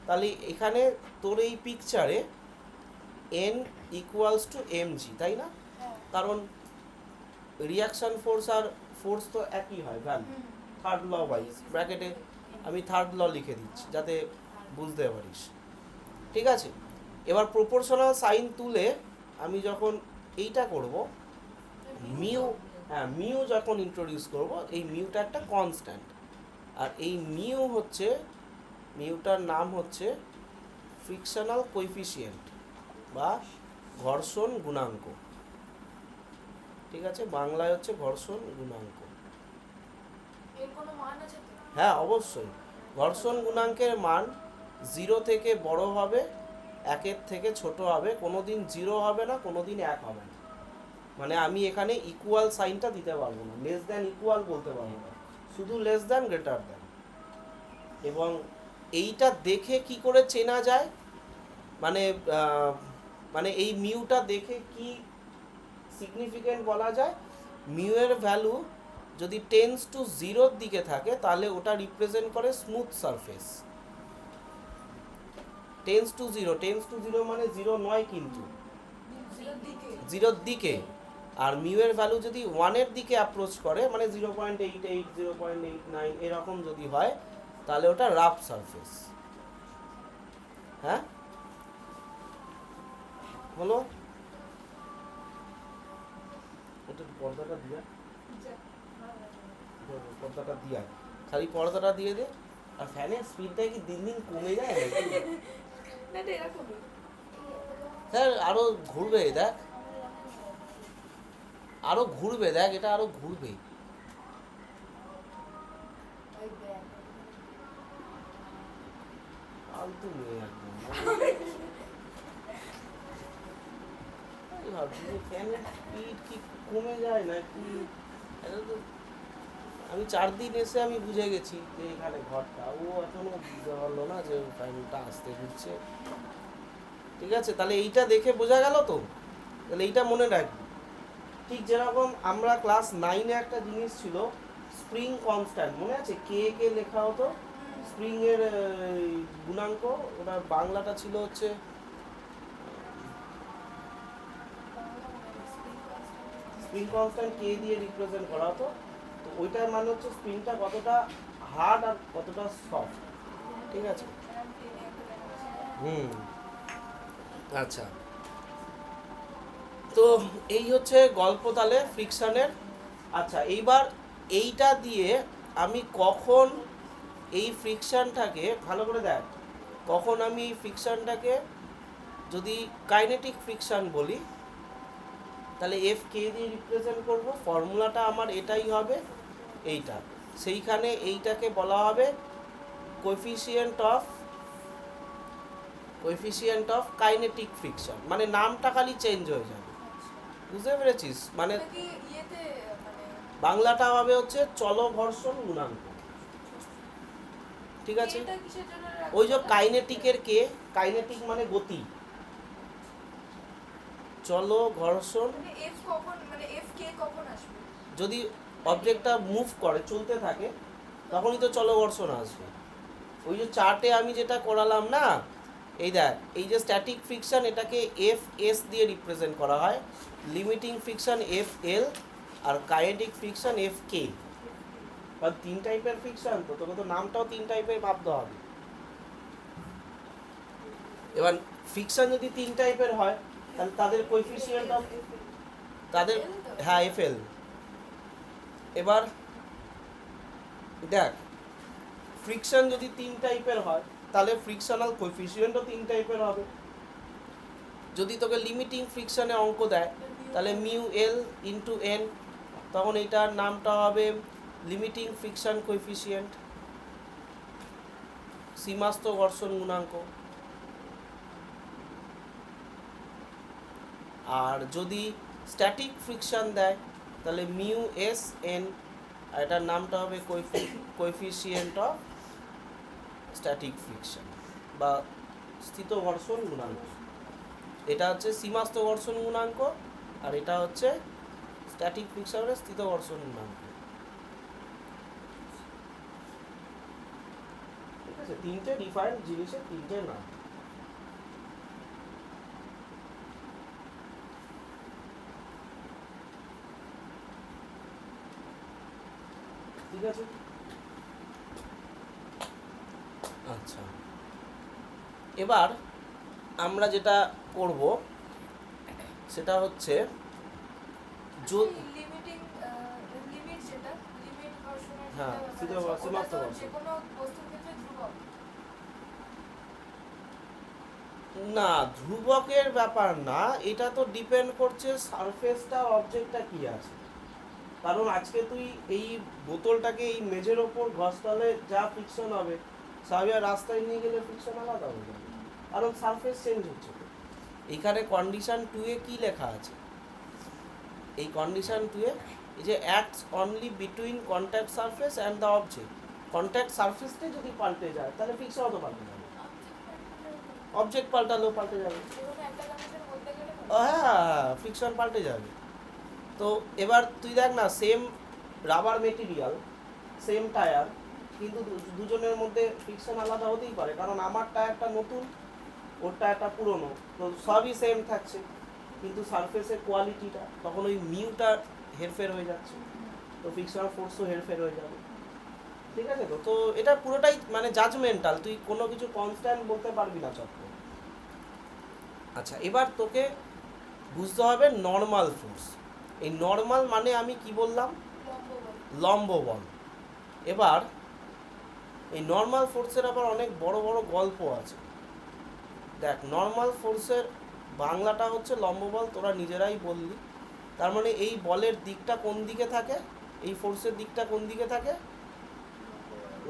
তাহলে এখানে তোর এই পিকচারে এন ইকুয়ালস টু এমজি, তাই না? কারণ রিয়াকশান ফোর্স আর ফোর্স তো একই হয়, ভ্যালু। থার্ড ল ওয়াইজ ব্র্যাকেটে আমি থার্ড ল লিখে দিচ্ছি যাতে বুঝতে পারিস, ঠিক আছে? এবার প্রপোর্শনাল সাইন তুলে আমি যখন এইটা করব, মিউ, হ্যাঁ মিউ যখন ইন্ট্রোডিউস করব, এই মিউটা একটা কনস্ট্যান্ট, আর এই মিউটার নাম হচ্ছে ফ্রিকশনাল কোএফিসিয়েন্ট বা ঘর্ষণ গুণাঙ্ক, ঠিক আছে? বাংলায় হচ্ছে ঘর্ষণ গুণাঙ্ক। হ্যাঁ অবশ্যই, ঘর্ষণ গুণাঙ্কের মান 0 থেকে বড় হবে, 1-এর থেকে ছোট হবে, কোনোদিন 0 হবে না, কোনোদিন 1 হবে না। মানে আমি এখানে ইকুয়াল সাইনটা দিতে পারবো না, লেস দ্যান ইকুয়াল বলতে পারবো না, শুধু লেস দ্যান, গ্রেটার দ্যান। এবং এইটা দেখে কি করে চেনা যায়? মানে এই মিউটা দেখে কি সিগনিফিকেন্ট বলা যায়? মিউ এর ভ্যালু যদি টেন্স টু 0-র দিকে থাকে তাহলে ওটা রিপ্রেজেন্ট করে স্মুথ সারফেস। টেন্স টু 0 মানে 0 নয় কিন্তু 0-র দিকে। আর মিউ এর ভ্যালু যদি 1-এর দিকে অ্যাপ্রোচ করে, মানে 0.88, 0.89 এরকম যদি হয়, তাহলে ওটা রাফ সারফেস। হ্যাঁ হলো, ওটা পর্দাটা দিয়া, পর্দাটা দিয়া, খালি পর্দাটা দিয়ে দে। আর ফ্যানের স্পিডটা কি দিন দিন কমে যায় নাকি? স্যার আরো ঘুরবে, দেখ আরো ঘুরবে, দেখ এটা আরো ঘুরবে। ফালতু মেয়ে একদম। ভাবছি যে ফ্যানের স্পিড কি কমে যায় নাকি? এটা তো আমি 4 দিন এসে আমি বুঝে গেছি যে এখানে ঘরটা, ও এখনো বুঝতে পারলো না যে ফ্যানটা আসতে ঘুরছে, ঠিক আছে? তাহলে এইটা দেখে বোঝা গেল তো, তাহলে এইটা মনে রাখবি। ঠিক যেরকম আমরা ক্লাস 9-এ একটা জিনিস ছিল স্প্রিং কনস্ট্যান্ট, মনে আছে? কে কে লেখা হতো স্প্রিং এর গুণাঙ্ক, ওটা বাংলাটা ছিল হচ্ছে স্প্রিং কনস্ট্যান্ট কে দিয়ে রিপ্রেজেন্ট করা হতো। তো ওইটার মানে হচ্ছে স্প্রিংটা কতটা হার্ড আর কতটা সফট, ঠিক আছে? আচ্ছা, তো এই হচ্ছে গল্প তাহলে ফ্রিকশনের। আচ্ছা, এইবার এইটা দিয়ে আমি কখন এই ফ্রিকশনটাকে ভালো করে দেখ, কখন আমি এই ফ্রিকশনটাকে যদি কাইনেটিক ফ্রিকশন বলি তাহলে এফ কে দিয়ে রিপ্রেজেন্ট করব, ফর্মুলাটা আমার এটাই হবে এইটা, সেইখানে এইটাকে বলা হবে কোএফিসিয়েন্ট অফ কাইনেটিক ফ্রিকশন, মানে নামটা খালি চেঞ্জ হয়ে যাবে, বুঝতে পেরেছিস? মানে এটা কি ইয়েতে মানে বাংলাটা হবে হচ্ছে চল ঘর্ষণ গুণাঙ্ক, ঠিক আছে? এটা কিসের জন্য রাখা ওই যে হয়? কাইনেটিকের কে, কাইনেটিক মানে গতি, চলো ঘর্ষণ, মানে এফ কখন মানে এফ কে কখন আসবে? যদি অবজেক্টটা মুভ করে চলতে থাকে তখনই তো চলো ঘর্ষণ আসবে। ওই যে চার্টে আমি যেটা করালাম না, এই দেখ, এই যে স্ট্যাটিক ফ্রিকশন এটাকে এফ এস দিয়ে রিপ্রেজেন্ট করা হয়, লিমিটিং ফ্রিকশন এফ এল, আর কাইনেটিক ফ্রিকশন এফ কে। কারণ 3 টাইপের ফ্রিকশন, তো তোকে তো নামটাও 3 টাইপের ভাবতে হবে। এবার ফ্রিকশন যদি 3 টাইপের হয় তাহলে তাদের কোএফিসিয়েন্ট অফ তাদের, হ্যাঁ এফ এল। এবার দেখ, ফ্রিকশন যদি 3 টাইপের হয় তাহলে ফ্রিকশনাল কোএফিসিয়েন্টও 3 টাইপের হবে। যদি তোকে লিমিটিং ফ্রিকশনে অঙ্ক দেয় তাহলে মিউ এল ইন্টু এন, তখন এইটার নামটা হবে লিমিটিং ফ্রিকশন কোএফিসিয়েন্ট, সীমাস্ত ঘর্ষণ গুণাঙ্ক। আর যদি স্ট্যাটিক ফ্রিকশন দেয় তাহলে মিউ এস এন, আর এটার নামটা হবে কোএফিসিয়েন্ট অফ স্ট্যাটিক ফ্রিকশন বা স্থিত ঘর্ষণ গুণাঙ্ক। এটা হচ্ছে সীমাস্ত ঘর্ষণ গুণাঙ্ক, আর এটা হচ্ছে স্ট্যাটিক ফ্রিকশনের স্থিত ঘর্ষণ গুণাঙ্ক। ঠিক আছে, 3টে ডিফারেন্ট জিনিসের 3টে নাম। ঠিক আছে, আচ্ছা এবার আমরা যেটা করব সেটা হচ্ছে লিমিটিং লিমিট যেটা লিমিট ঘর্ষণের হ্যাঁ, যেটা স্থিত ব্যাপার আছে, সীমাস্ত ওটা তো ঘর্ষণ। যে কোনো বস্তুর ক্ষেত্রে ধ্রুবক। না, ধ্রুবকের ব্যাপার না, এটা তো ডিপেন্ড করছে সারফেসটা অবজেক্টটা কি আছে। কারণ আজকে তুই এই বোতলটাকে এই মেঝের ওপর ঘষতালে যা ফ্রিকশন হবে, স্বাভাবিক রাস্তায় নিয়ে গেলে ফ্রিকশন আলাদা হয়ে যাবে, কারণ সারফেস চেঞ্জ হচ্ছে। এখানে কন্ডিশন 2 এ কি লেখা আছে? এই কন্ডিশন 2 এ এই যে acts only between contact surface and the object, contact সারফেসটা যদি পাল্টে যায় তাহলে ফ্রিকশন তো পাল্টে যাবে, অবজেক্ট পাল্টালেও পাল্টে যাবে। যে কোনো একটা কন্ডিশন বদলে গেলে হ্যাঁ, ফ্রিকশন পাল্টে যাবে। তো এবার তুই দেখ না, same rubber material, same tyre, কিন্তু দুজনের মধ্যে ফ্রিকশন আলাদা হতেই পারে, কারণ আমার টায়ারটা নতুন, ওর টায়ারটা পুরনো, তো সবই সেম থাকছে, কিন্তু সারফেসের কোয়ালিটিটা তখন ওই মিউটা হেরফের হয়ে যাচ্ছে, তো ফ্রিকশনাল ফোর্সও হেরফের হয়ে যাবে। ঠিক আছে, তো তো এটা পুরোটাই মানে জাজমেন্টাল, তুই কোনো কিছু কনস্ট্যান্ট বলতে পারবি না চক্র। আচ্ছা, এবার তোকে বুঝতে হবে নর্মাল ফোর্স। এই নর্মাল মানে আমি কি বললাম? লম্ব বল। এবার এই নর্মাল ফোর্সের আবার অনেক বড় বড় গল্প আছে। দেখ, নর্মাল ফোর্সের বাংলাটা হচ্ছে লম্ব বল, তোরা নিজেরাই বললি। তার মানে এই বলের দিকটা কোন দিকে থাকে? এই ফোর্সের দিকটা কোন দিকে থাকে?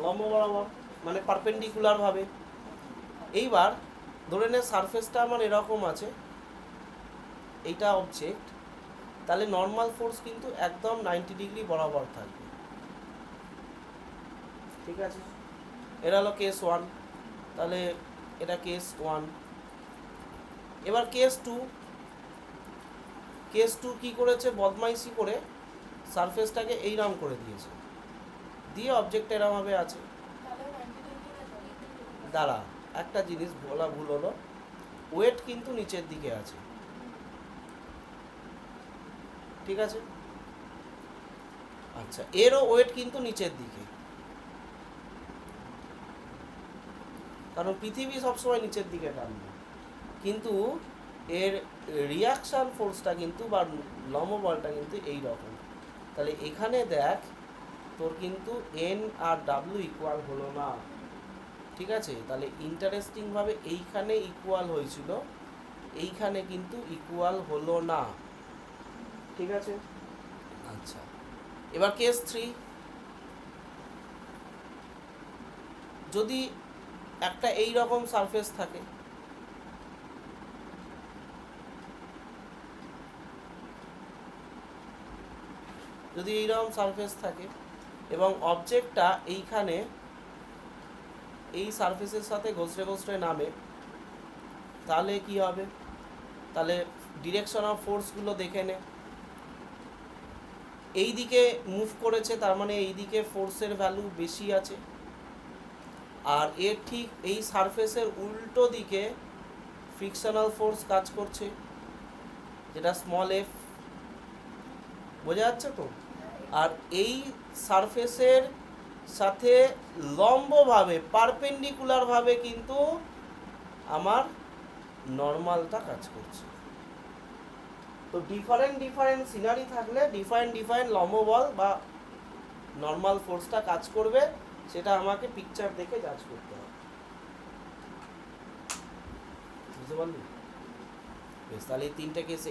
লম্ব বরাবর, মানে পারপেন্ডিকুলার ভাবে। এইবার ধরে নে সারফেসটা আমার এরকম আছে, এইটা অবজেক্ট, তাহলে নর্মাল ফোর্স কিন্তু একদম 90 ডিগ্রি বরাবর থাকবে। ঠিক আছে, এটা হলো কেস 1, তাহলে এটা কেস 1। এবার কেস 2 কি করেছে? বদমাইশি করে সারফেসটাকে এইরকম করে দিয়েছে, দিয়ে অবজেক্ট এরমভাবে আছে। তাহলে 90 ডিগ্রি না 90 ডিগ্রি। দাঁড়া, একটা জিনিস বলা ভুল হলো, ওয়েট কিন্তু নিচের দিকে আছে। ঠিক আছে, আচ্ছা এরও ওয়েট কিন্তু নিচের দিকে, কারণ পৃথিবী সবসময় নিচের দিকে টানবে, কিন্তু এর রিয়াকশান ফোর্সটা কিন্তু বা লম্ব বলটা কিন্তু এই রকম। তাহলে এখানে দেখ, তোর কিন্তু এন আর ডাব্লিউ ইকুয়াল হলো না, ঠিক আছে? তাহলে ইন্টারেস্টিংভাবে এইখানে ইকুয়াল হয়েছিল, এইখানে কিন্তু ইকুয়াল হলো না, ঠিক আছে? আচ্ছা, এবার কেস 3, যদি একটা এই রকম সারফেস থাকে, যদি এইরকম সারফেস থাকে এবং অবজেক্টটা এইখানে এই সারফেসের সাথে ঘষড়ে ঘষড়ে নামে, তাহলে কি হবে? তাহলে ডিরেকশন অফ ফোর্সগুলো দেখে নে। এই দিকে মুভ করেছে, তার মানে এই দিকে ফোর্সের ভ্যালু বেশি আছে, আর এর ঠিক এই সারফেসের উল্টো দিকে ফ্রিকশনাল ফোর্স কাজ করছে, যেটা স্মল এফ, বোঝা যাচ্ছে তো? আর এই সারফেসের সাথে লম্বভাবে পারপেন্ডিকুলারভাবে কিন্তু আমার নর্মালটা কাজ করছে। তো ডিফারেন্ট সিনারি থাকলে ডিফারেন্ট লম্ব বল বা নর্মাল ফোর্সটা কাজ করবে, সেটা আমাকে পিকচার দেখে জাজ করতে হবে, বুঝতে পারলি? বেশ, তাহলে এই তিনটে কেস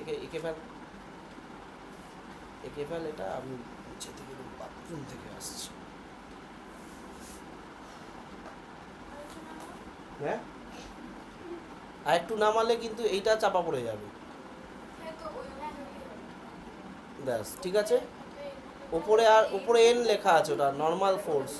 এঁকে ফেল এটা। আমি নিচে থেকে বাথরুম থেকে আসছি। হ্যাঁ, আর একটু নামালে কিন্তু এইটা চাপা পড়ে যাবে। হ্যাঁ, তো ওই ব্যাস, ঠিক আছে। ওপরে এন লেখা আছে, ওটা নর্মাল ফোর্স।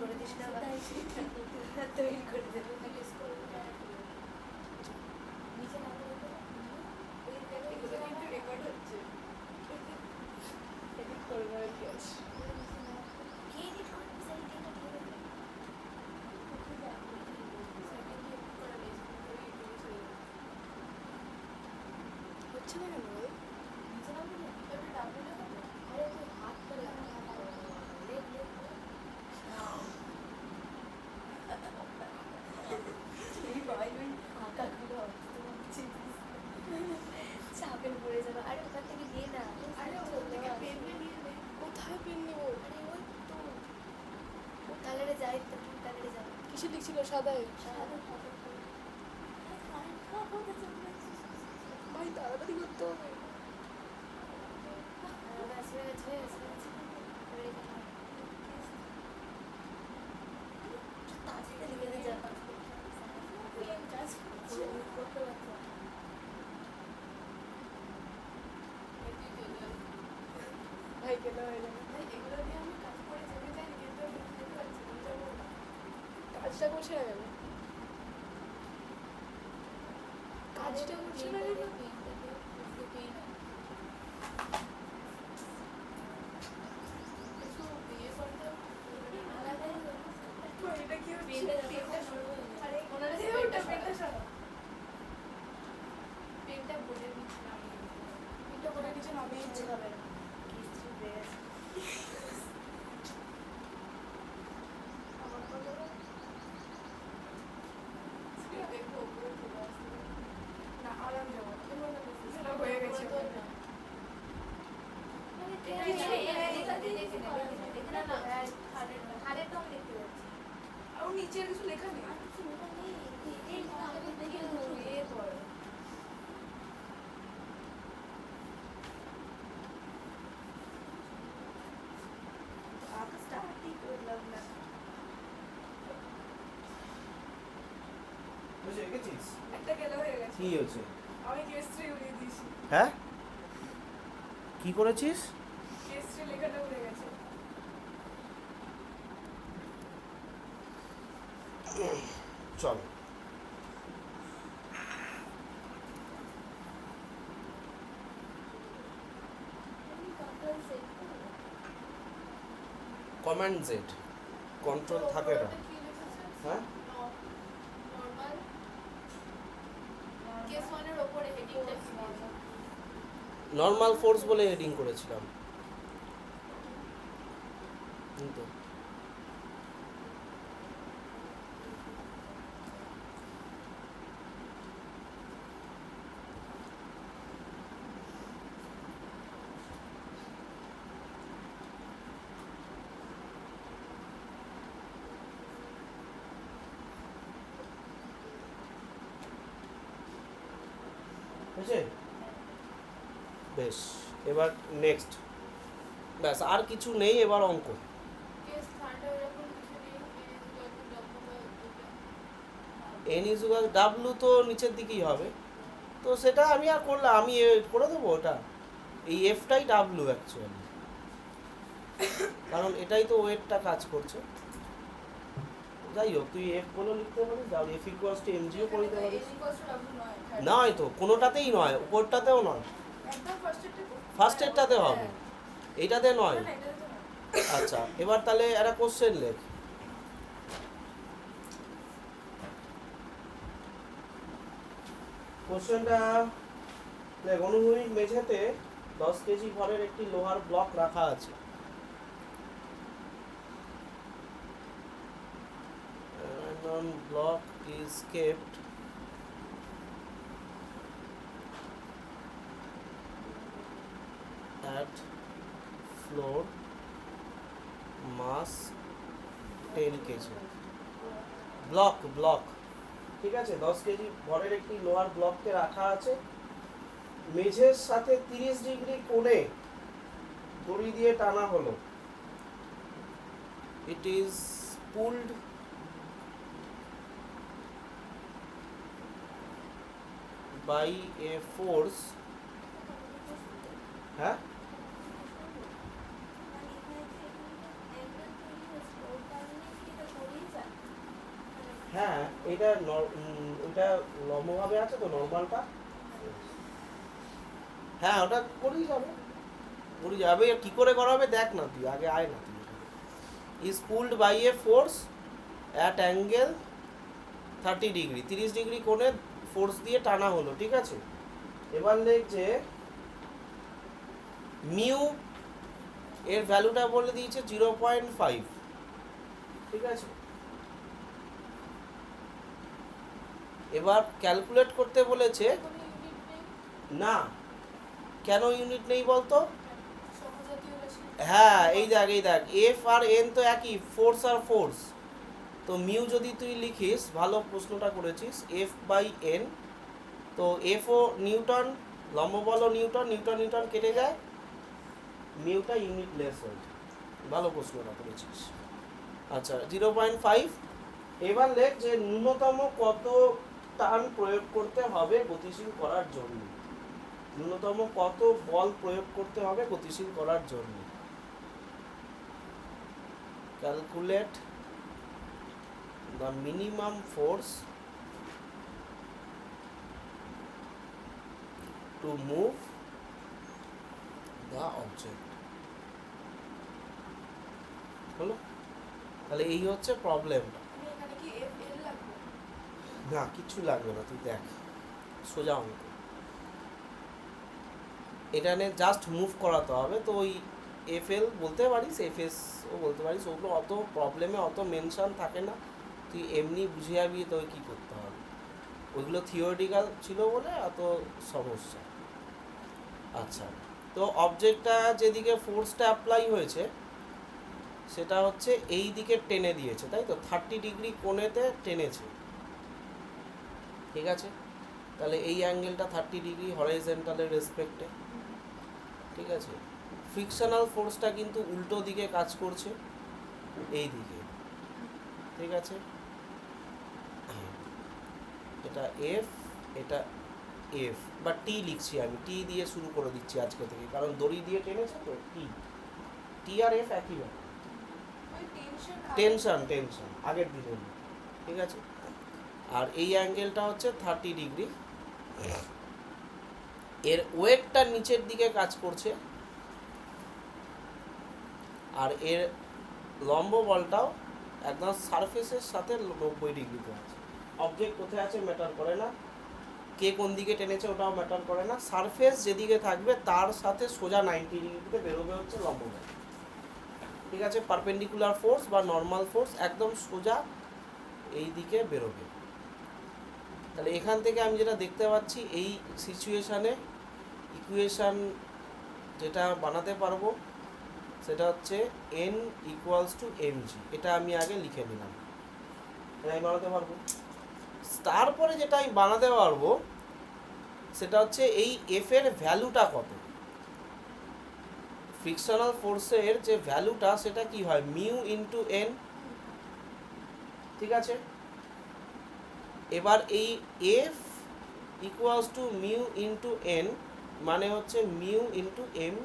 করে দিস না তৈরি করে দেবে। রেকর্ড হচ্ছে। এডিট করবো আর কি আছে। কে এডিট করবে? সেটিংটা ঠিক আছে। হচ্ছে না কেন ভাই? চাপের পড়ে যাবে। আরে ওখান থেকে নিয়ে না। আরে ওখান থেকে পেন নিয়ে নে। কোথায় পেন নেবো? আরে ওই তো ও কালারে যায়, তো কালারে যায়। কিসে লিখছিল? সাদায়? ভাই তাড়াতাড়ি করতে হবে। ভাই কেন হয়ে যাবে? এগুলো দিয়ে আমি কাজ করে যেতে চাই, কিন্তু আমি বুঝতে পারছি না কাজটা করছে না কেন? কাজটা করছে না কেন? এটা কি হচ্ছে? আরে ওনারা পেনটা সরাও। পেনটা বলে দিচ্ছি না আমি। পেনটা বলে দিচ্ছি না আমি ইচ্ছে হবে না। দেখবো উপরে চলে আসছে। না আরাম যাবো। সেটা হয়ে গেছে। আর নিচে কিছু লেখা নেই। একটা গেল হয়ে গেছে। কি হয়েছে? আমি কেস্ট্রি উড়িয়ে দিয়েছি। হ্যাঁ, কি করেছিস? কেস্ট্রি লেখাটা উড়ে গেছে। চল, কমান্ড জেড, কন্ট্রোল থাকে না। ওটা কি লিখেছে? হ্যাঁ নরমাল কেস ওয়ানের ওপরে হেডিংটা কি দিয়েছে? নর্মাল ফোর্স বলে হেডিং করেছিলাম কিন্তু বুঝছে? বেশ, এবার নেক্সট, ব্যাস আর কিছু নেই, এবার অঙ্ক। কেস থার্ডে এরকম কিছু নেই, এন ইজুগাল ডাব্লু তো নিচের দিকেই হবে, তো সেটা আমি আর করলাম, আমি করে দেবো ওটা, এই এফটাই ডাব্লু অ্যাকচুয়ালি, কারণ এটাই তো ওয়েটটা কাজ করছে। যাই হোক, তুই এফ বলে লিখতে পারিস, যাও এফ ইকুয়ালস টু এমজিও করে দিতে পারিস। নয় তো, কোনোটাতেই নয়, উপরটাতেও নয়, একদম ফার্স্টেরটাতে হবে, এইটাতে নয়। না, এটাতে তো না। আচ্ছা, এবার তাহলে একটা কোশ্চেন লেখ। কোশ্চেনটা দেখ, অনুভূমিক মেঝেতে 10 কেজি ভরের একটি লোহার ব্লক রাখা আছে। Iron block is kept at floor mass 10 KG. Block ঠিক আছে, 10 কেজি ভরের একটি লোহার ব্লককে রাখা আছে, মেঝের সাথে 30 ডিগ্রি কোণে দড়ি দিয়ে টানা হলো। It is pulled by A force, হ্যাঁ হ্যাঁ এটা ওটা লম্বভাবে আছে তো নর্মালটা, হ্যাঁ ওটা করেই যাবে, করে যাবে। কি করে করাবে দেখ না, তুই আগে আয় না। তুই is pulled by A force at angle 30 degree, 30 degree কোণে ফোর্স দিয়ে টানা হলো, ঠিক আছে। এবার লেখ যে মিউ এর ভ্যালুটা বলে দিয়েছে 0.5, ঠিক আছে। এবার ক্যালকুলেট করতে বলেছে, কোনো ইউনিট নেই, না কেন ইউনিট নেই বলতো? সমজাতীয় রাশি। হ্যাঁ এই দেখ এফ আর এন তো একই, ফোর্স আর ফোর্স, তো মিউ যদি তুই লিখিস, ভালো প্রশ্নটা করেছিস, এফ বাই এন, তো এফ ও নিউটন, লম্ব বলও নিউটন, নিউটন কেটে যায়, মিউটা ইউনিট লেস হয়ে যায়, ভালো প্রশ্নটা করেছিস। আচ্ছা 0.5। এবার লেখ যে ন্যূনতম কত টান প্রয়োগ করতে হবে গতিশীল করার জন্য, ন্যূনতম কত বল প্রয়োগ করতে হবে গতিশীল করার জন্য। Calculate the minimum force to move the object. হলো, তাহলে এই হচ্ছে প্রবলেমটা। আমি এখানে কি এফ এল লাগবে? না কিছু লাগবে না, তুই দেখ সোজা অঙ্ক, এখানে জাস্ট মুভ করাতে হবে, তো ওই এফ এল বলতে পারিস, এফ এস ও বলতে পারিস, ওগুলো অত প্রবলেমে অত মেনশন থাকে না, তুই এমনি বুঝে যাবি তো কী করতে হবে, ওইগুলো থিওরিটিক্যাল ছিল বলে এত সমস্যা। আচ্ছা, তো অবজেক্টটা যেদিকে ফোর্সটা অ্যাপ্লাই হয়েছে সেটা হচ্ছে এই দিকে টেনে দিয়েছে, তাই তো 30 ডিগ্রি কোণেতে টেনেছে, ঠিক আছে। তাহলে এই অ্যাঙ্গেলটা 30 ডিগ্রি হরাইজন্টালের রেসপেক্টে, ঠিক আছে। ফ্রিকশনাল ফোর্সটা কিন্তু উল্টো দিকে কাজ করছে, এই দিকে, ঠিক আছে। এটা এফ, এটা এফ বা টি লিখছি, আমি টি দিয়ে শুরু করে দিচ্ছি আজকে থেকে, কারণ দড়ি দিয়ে টেনেছে তো, টি আর এফ একই ব্যাপার, ওই টেনশন আগের দিনের মতো, ঠিক আছে। আর এই অ্যাঙ্গেলটা হচ্ছে 30 ডিগ্রি, এর ওয়েটটা নিচের দিকে কাজ করছে, আর এর লম্ব বলটাও একদম সারফেসের সাথে 90 ডিগ্রিতে আছে। অবজেক্ট কোথায় আছে ম্যাটার করে না, কে কোন দিকে টেনেছে ওটাও ম্যাটার করে না, সারফেস যেদিকে থাকবে তার সাথে সোজা 90 ডিগ্রিতে বেরোবে হচ্ছে লম্ব বল। ঠিক আছে, পারপেন্ডিকুলার ফোর্স বা নর্মাল ফোর্স একদম সোজা এই দিকে বেরোবে। তাহলে এখান থেকে আমি যেটা দেখতে পাচ্ছি এই সিচুয়েশানে ইকুয়েশান যেটা বানাতে পারবো সেটা হচ্ছে n ইকুয়ালস টু mg। এটা আমি আগে লিখে নিলাম, এটা আমি বানাতে পারবো। তারপরে যেটা আমি বানাতে পারবো সেটা হচ্ছে এই f এর ভ্যালুটা কত। ফ্রিকশনাল ফোর্সের যে ভ্যালুটা সেটা কি হয়, মিউ ইন্টু n। ঠিক আছে, এবার এই f equals to mu into n মানে হচ্ছে মিউ ইন্টু এম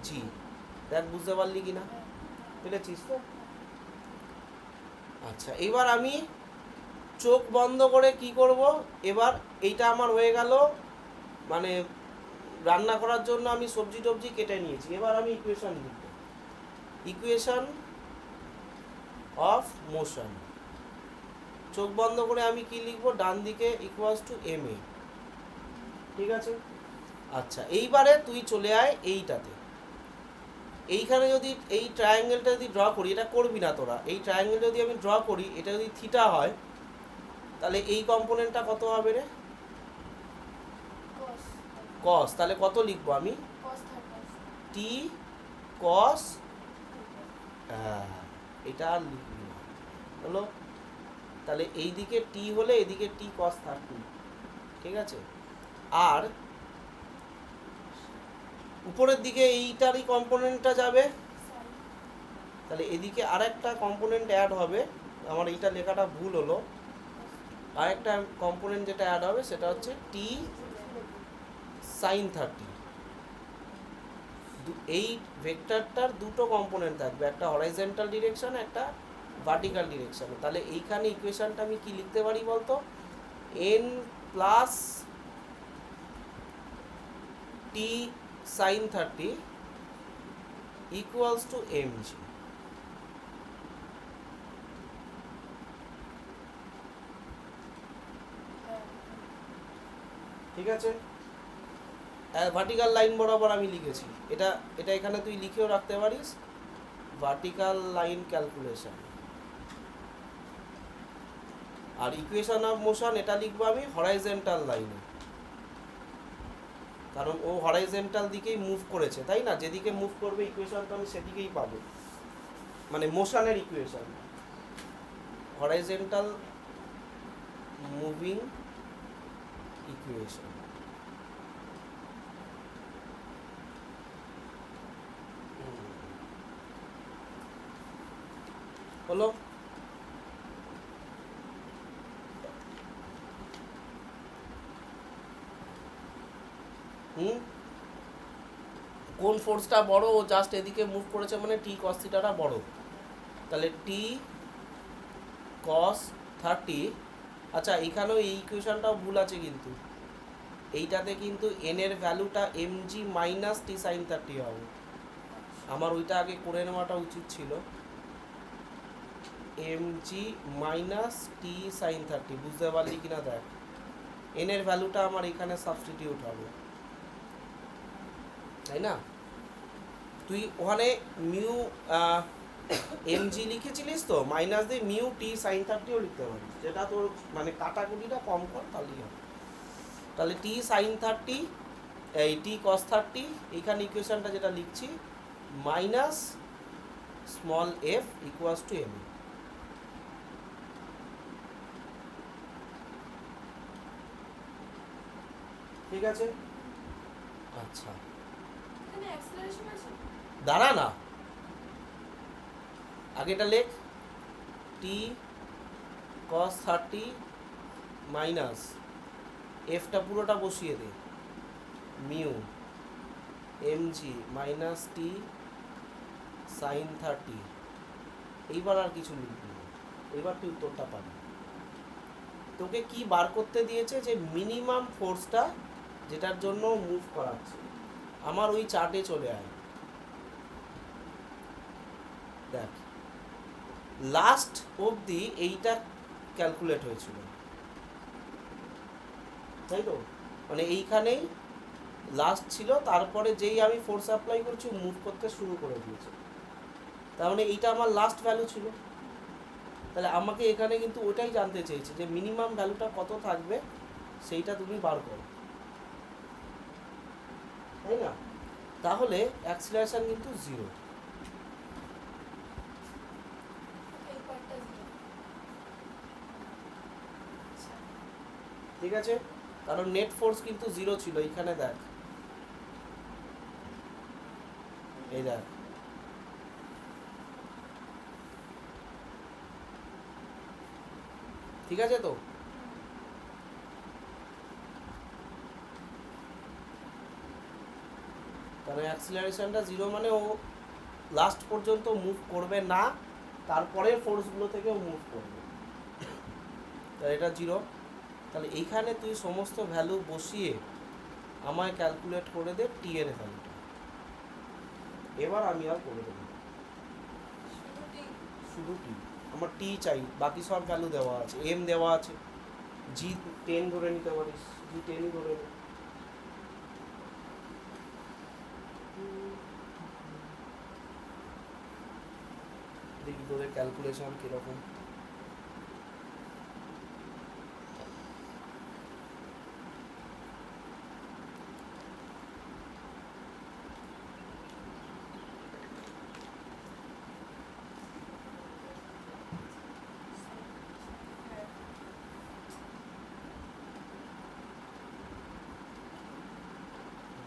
জি। দেখ বুঝতে পারলি কি না, পেরেছিস তো? আচ্ছা, এবার আমি চোখ বন্ধ করে কি করব, এবার এইটা আমার হয়ে গেল, মানে রান্না করার জন্য আমি সবজি টবজি কেটে নিয়েছি। এবার আমি ইকুয়েশন লিখব, ইকুয়েশন অফ মোশন। চোখ বন্ধ করে আমি কি লিখব, ডান দিকে ইকুয়ালস টু এম এ। ঠিক আছে, আচ্ছা এইবারে তুই চলে আয় এইটাতে। এইখানে যদি এই ট্রায়াঙ্গেলটা যদি ড্র করি, এটা করবি না তোরা, এই ট্রায়াঙ্গেল যদি আমি ড্র করি, এটা যদি থিটা হয় তাহলে এই কম্পোনেন্টটা কত হবে রে, cos কস। তাহলে কত লিখবো আমি, cos থার্টি টি কস, এটা আর লিখবি না হলো। তাহলে এই দিকে টি হলে এদিকে টি কস 30। ঠিক আছে, আর উপরের দিকে এইটারই কম্পোনেন্টটা যাবে, তাহলে এদিকে আরেকটা কম্পোনেন্ট অ্যাড হবে। আমার এইটা লেখাটা ভুল হলো, আরেকটা কম্পোনেন্ট যেটা অ্যাড হবে সেটা হচ্ছে টি সাইন 30। এই ভেক্টরটার দুটো কম্পোনেন্ট থাকবে, একটা হরাইজন্টাল ডিরেকশন, একটা ভার্টিক্যাল ডিরেকশন। তাহলে এইখানে ইকুয়েশনটা আমি কি লিখতে পারি বলতো, n plus T sign 30 equals to mg। ঠিক আছে, ভার্টিক্যাল লাইন বরাবর আমি লিখেছি, এটা এটা এখানে তুই লিখেও রাখতে পারিস, vertical line calculation. R equation of motion এটা লিখবো আমি হরাইজন্টাল লাইনে, কারণ ও হরাইজন্টাল দিকেই মুভ করেছে, তাই না? যেদিকে মুভ করবে ইকুয়েশনটা আমি সেদিকেই পাবো, মানে মোশনের ইকুয়েশন, হরাইজন্টাল মুভিং ইকুয়েশন। হলো, কোন ফোর্সটা বড়, ও জাস্ট এদিকে মুভ করেছে মানে টি কস থিটাটা বড়। তাহলে টি কস 30। আচ্ছা এইখানেও এই ইকুয়েশনটাও ভুল আছে কিন্তু, এইটাতে কিন্তু এন এর ভ্যালুটা mg মাইনাস টি সাইন 30 হবে। আমার ওইটা আগে করে নেওয়াটা উচিত ছিল, mg মাইনাস টি সাইন 30। বুঝতে পারলি কিনা দেখ, এন এর ভ্যালুটা আমার এখানে সাবস্টিটিউট হবে, তাই না? তুই ওখানে মিউ mg লিখেছিলিস তো, মাইনাস দিয়ে মিউ টি সাইন 30ও লিখতে পারিস, যেটা তোর মানে কাটাকুটিটা কম কর তাহলেই হবে। তাহলে টি সাইন 30 এই টি কস 30, এইখানে ইকুয়েশনটা যেটা লিখছি minus small F equals to M. ঠিক আছে, আচ্ছা এখানে অ্যাক্সেলারেশন আছে, দাঁড়া না, আগেটা লেখ, টি কস 30 মাইনাস এফটা পুরোটা বসিয়ে দে, মিউ mg মাইনাস টি সাইন 30। এইবার আর কিছু লিখবি না, এবার তুই উত্তরটা পাবি। তোকে কি বার করতে দিয়েছে, যে মিনিমাম ফোর্সটা যেটার জন্য মুভ করাচ্ছে। আমার ওই চার্টে চলে আয়, দেখ লাস্ট অবধি এইটা ক্যালকুলেট হয়েছিল, তাই তো? মানে এইখানেই লাস্ট ছিল, তারপরে যেই আমি ফোর্স অ্যাপ্লাই করছি মুভ করতে শুরু করে দিয়েছে, তার মানে এইটা আমার লাস্ট ভ্যালু ছিল। তাহলে আমাকে এখানে কিন্তু ওটাই জানতে চেয়েছে যে মিনিমাম ভ্যালুটা কত থাকবে, সেইটা তুমি বার করো, তাই না? তাহলে অ্যাক্সিলারেশন কিন্তু 0। এই পার্টটা জিরো। আচ্ছা ঠিক আছে, কারণ নেট ফোর্স কিন্তু 0 ছিল। এইখানে দেখ, এই দেখ, ঠিক আছে তো? কারণ অ্যাক্সিলারেশনটা 0 মানে ও লাস্ট পর্যন্ত মুভ করবে না, তারপরের ফোর্সগুলো থেকেও মুভ করবে, তাহলে এটা 0। তাহলে এইখানে তুই সমস্ত ভ্যালু বসিয়ে আমায় ক্যালকুলেট করে দে টি এর ভ্যালুটা। এবার আমি আর করে দেবো শুধু টি। শুধু টি। আমার টি চাই, বাকি সব ভ্যালু দেওয়া আছে, এম দেওয়া আছে, জি 10 ধরে নিতে পারিস, জি 10ই ধরে নে। দেখি তোদের ক্যালকুলেশন কীরকম।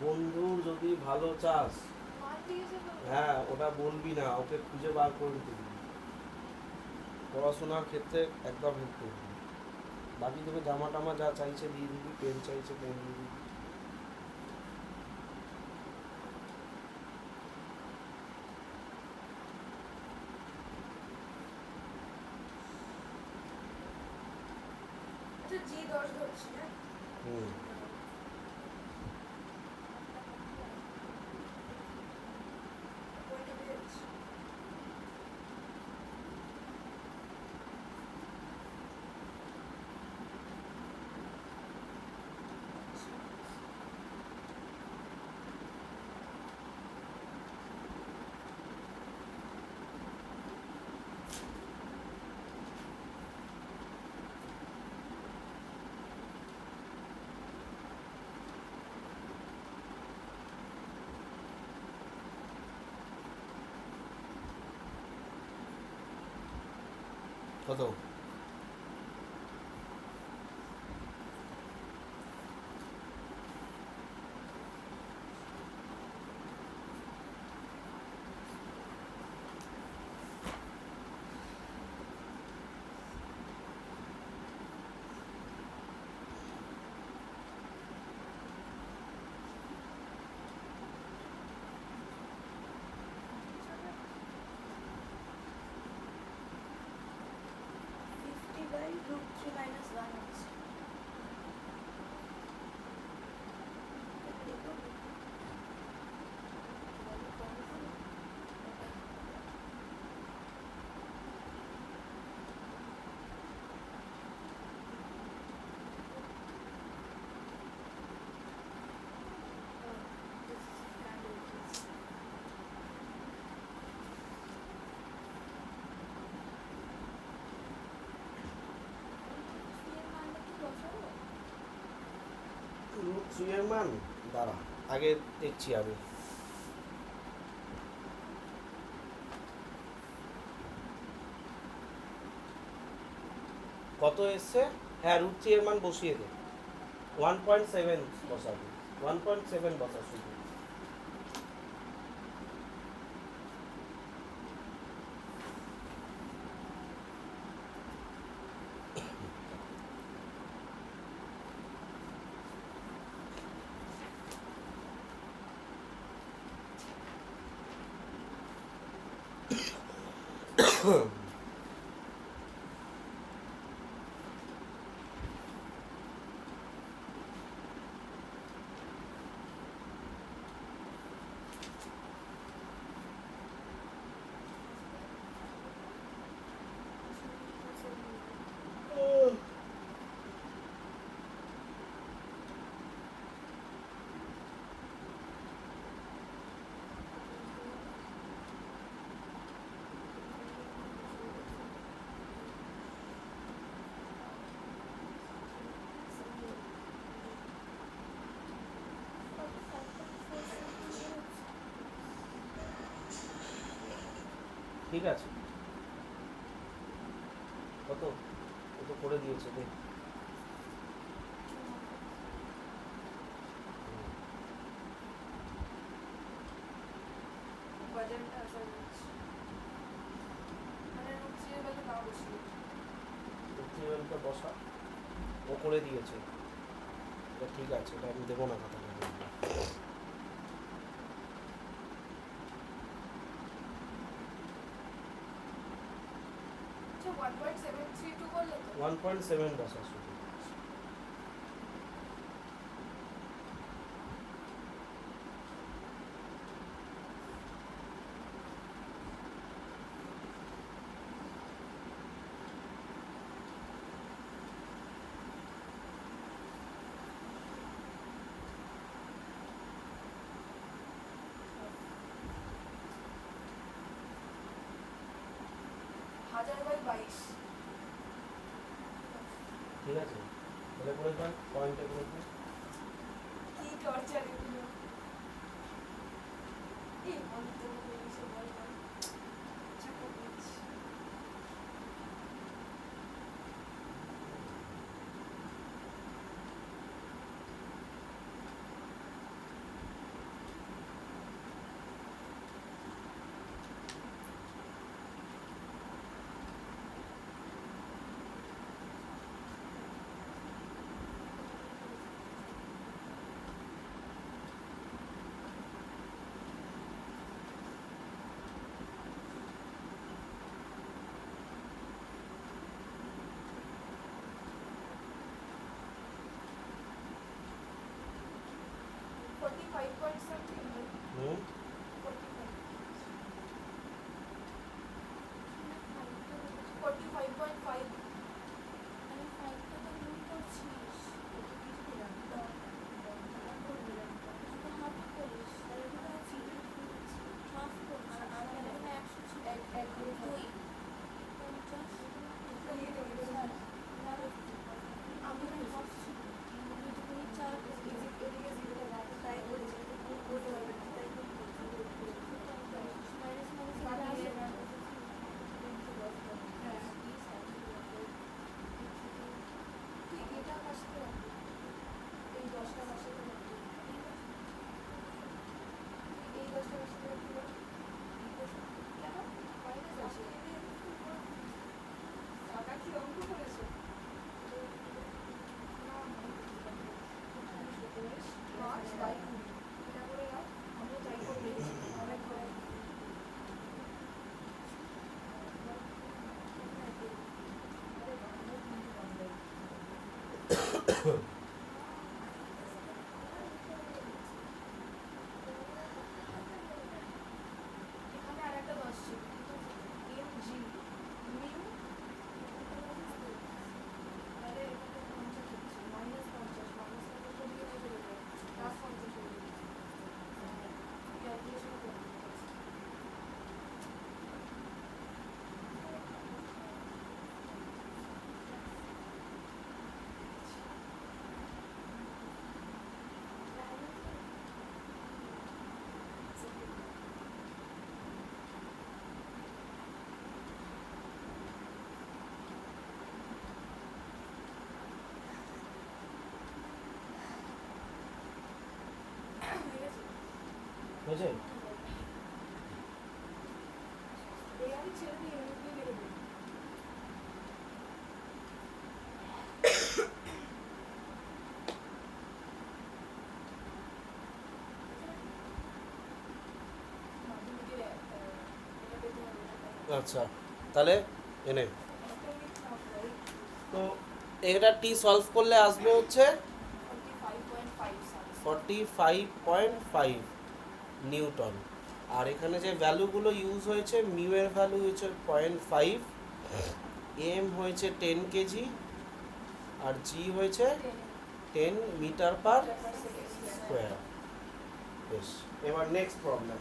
বন্ধুর যদি ভালো চাস, মান দিয়েছে তো। হ্যাঁ ওটা বলবি না, ওকে খুঁজে বার করে দিতে দিবি, পড়াশোনার ক্ষেত্রে একদম হেল্প করবি। বাকি তোকে জামা টামা যা চাইছে দিয়ে দিবি, পেন চাইছে পেন দিয়ে দিবি। আচ্ছা জি 10 ধরছি না। হুম, ওইটা পেয়েছি। কত? রুট 3 এর মান দাঁড়া, আগে দেখছি আমি। কত এসছে? হ্যাঁ রুট 3 এর মান বসিয়ে দে, 1.7 বসাবি, 1.7 বসা শুধু। ঠিক আছে, কত কত করে দিয়েছে দেখ। বাজারটা আসা যাচ্ছে মানে রুচি বলে দাও বেশি টুয়েলভটা বসা, ও করে দিয়েছে, এটা ঠিক আছে, এটা আমি দেবো না কথা বলবো। আচ্ছা 1.732 করলে তো 1.7 বসা শুধু। হাজার বাই 22 ঠিক আছে, তাহলে করে ফেল, পয়েন্টে করে ফেল। কি টর্চার এগুলো এই বলতে বলতে এসে বল বল চাপা দিচ্ছি হুম, 45.5 আমি ফাইভটা তো ভুল করছিস। হাফ করিস তাহলে তো আছি হাফ করছিস আমার এখানে 100 ছিল তুই 50 আমি না হাফ ছিল তুই 4 করছিস তাই বলেছি মাইনাস মাইনাস তুই এটা পাশে এই 10টা পাশে এই 10টা পাশে কেন মাইনাস আসে টাকা কি অঙ্ক করেছো পাঁচ বাই 20 এটা করে নাও আমি তাই করে দিয়েছি অনেক করে এখানে আরেকটা 10 ছিল এম জি মিউ তাহলে এখানে 50 হচ্ছে -50 -50 করে দিয়ে চলে যাবে +50 হয়ে যাবে ক্যালকুলেশন করে হয়েছে? এই আমি ছেড়ে দিয়ে এমনি মেরে দিই মাধ্যমিকে এটা পেতে হবে আচ্ছা, তাহলে এনে অ্যাটমিক নাম্বার তো এটা টি সলভ করলে আসবে হচ্ছে 45.5 45.5 নিউটন। আর এখানে যে ভ্যালুগুলো ইউজ হয়েছে, মিউ এর ভ্যালু হয়েছে 0.5, এম হয়েছে 10 কেজি, আর জি হয়েছে 10 মিটার পার স্কোয়ার। বেশ, এবার নেক্সট প্রবলেম।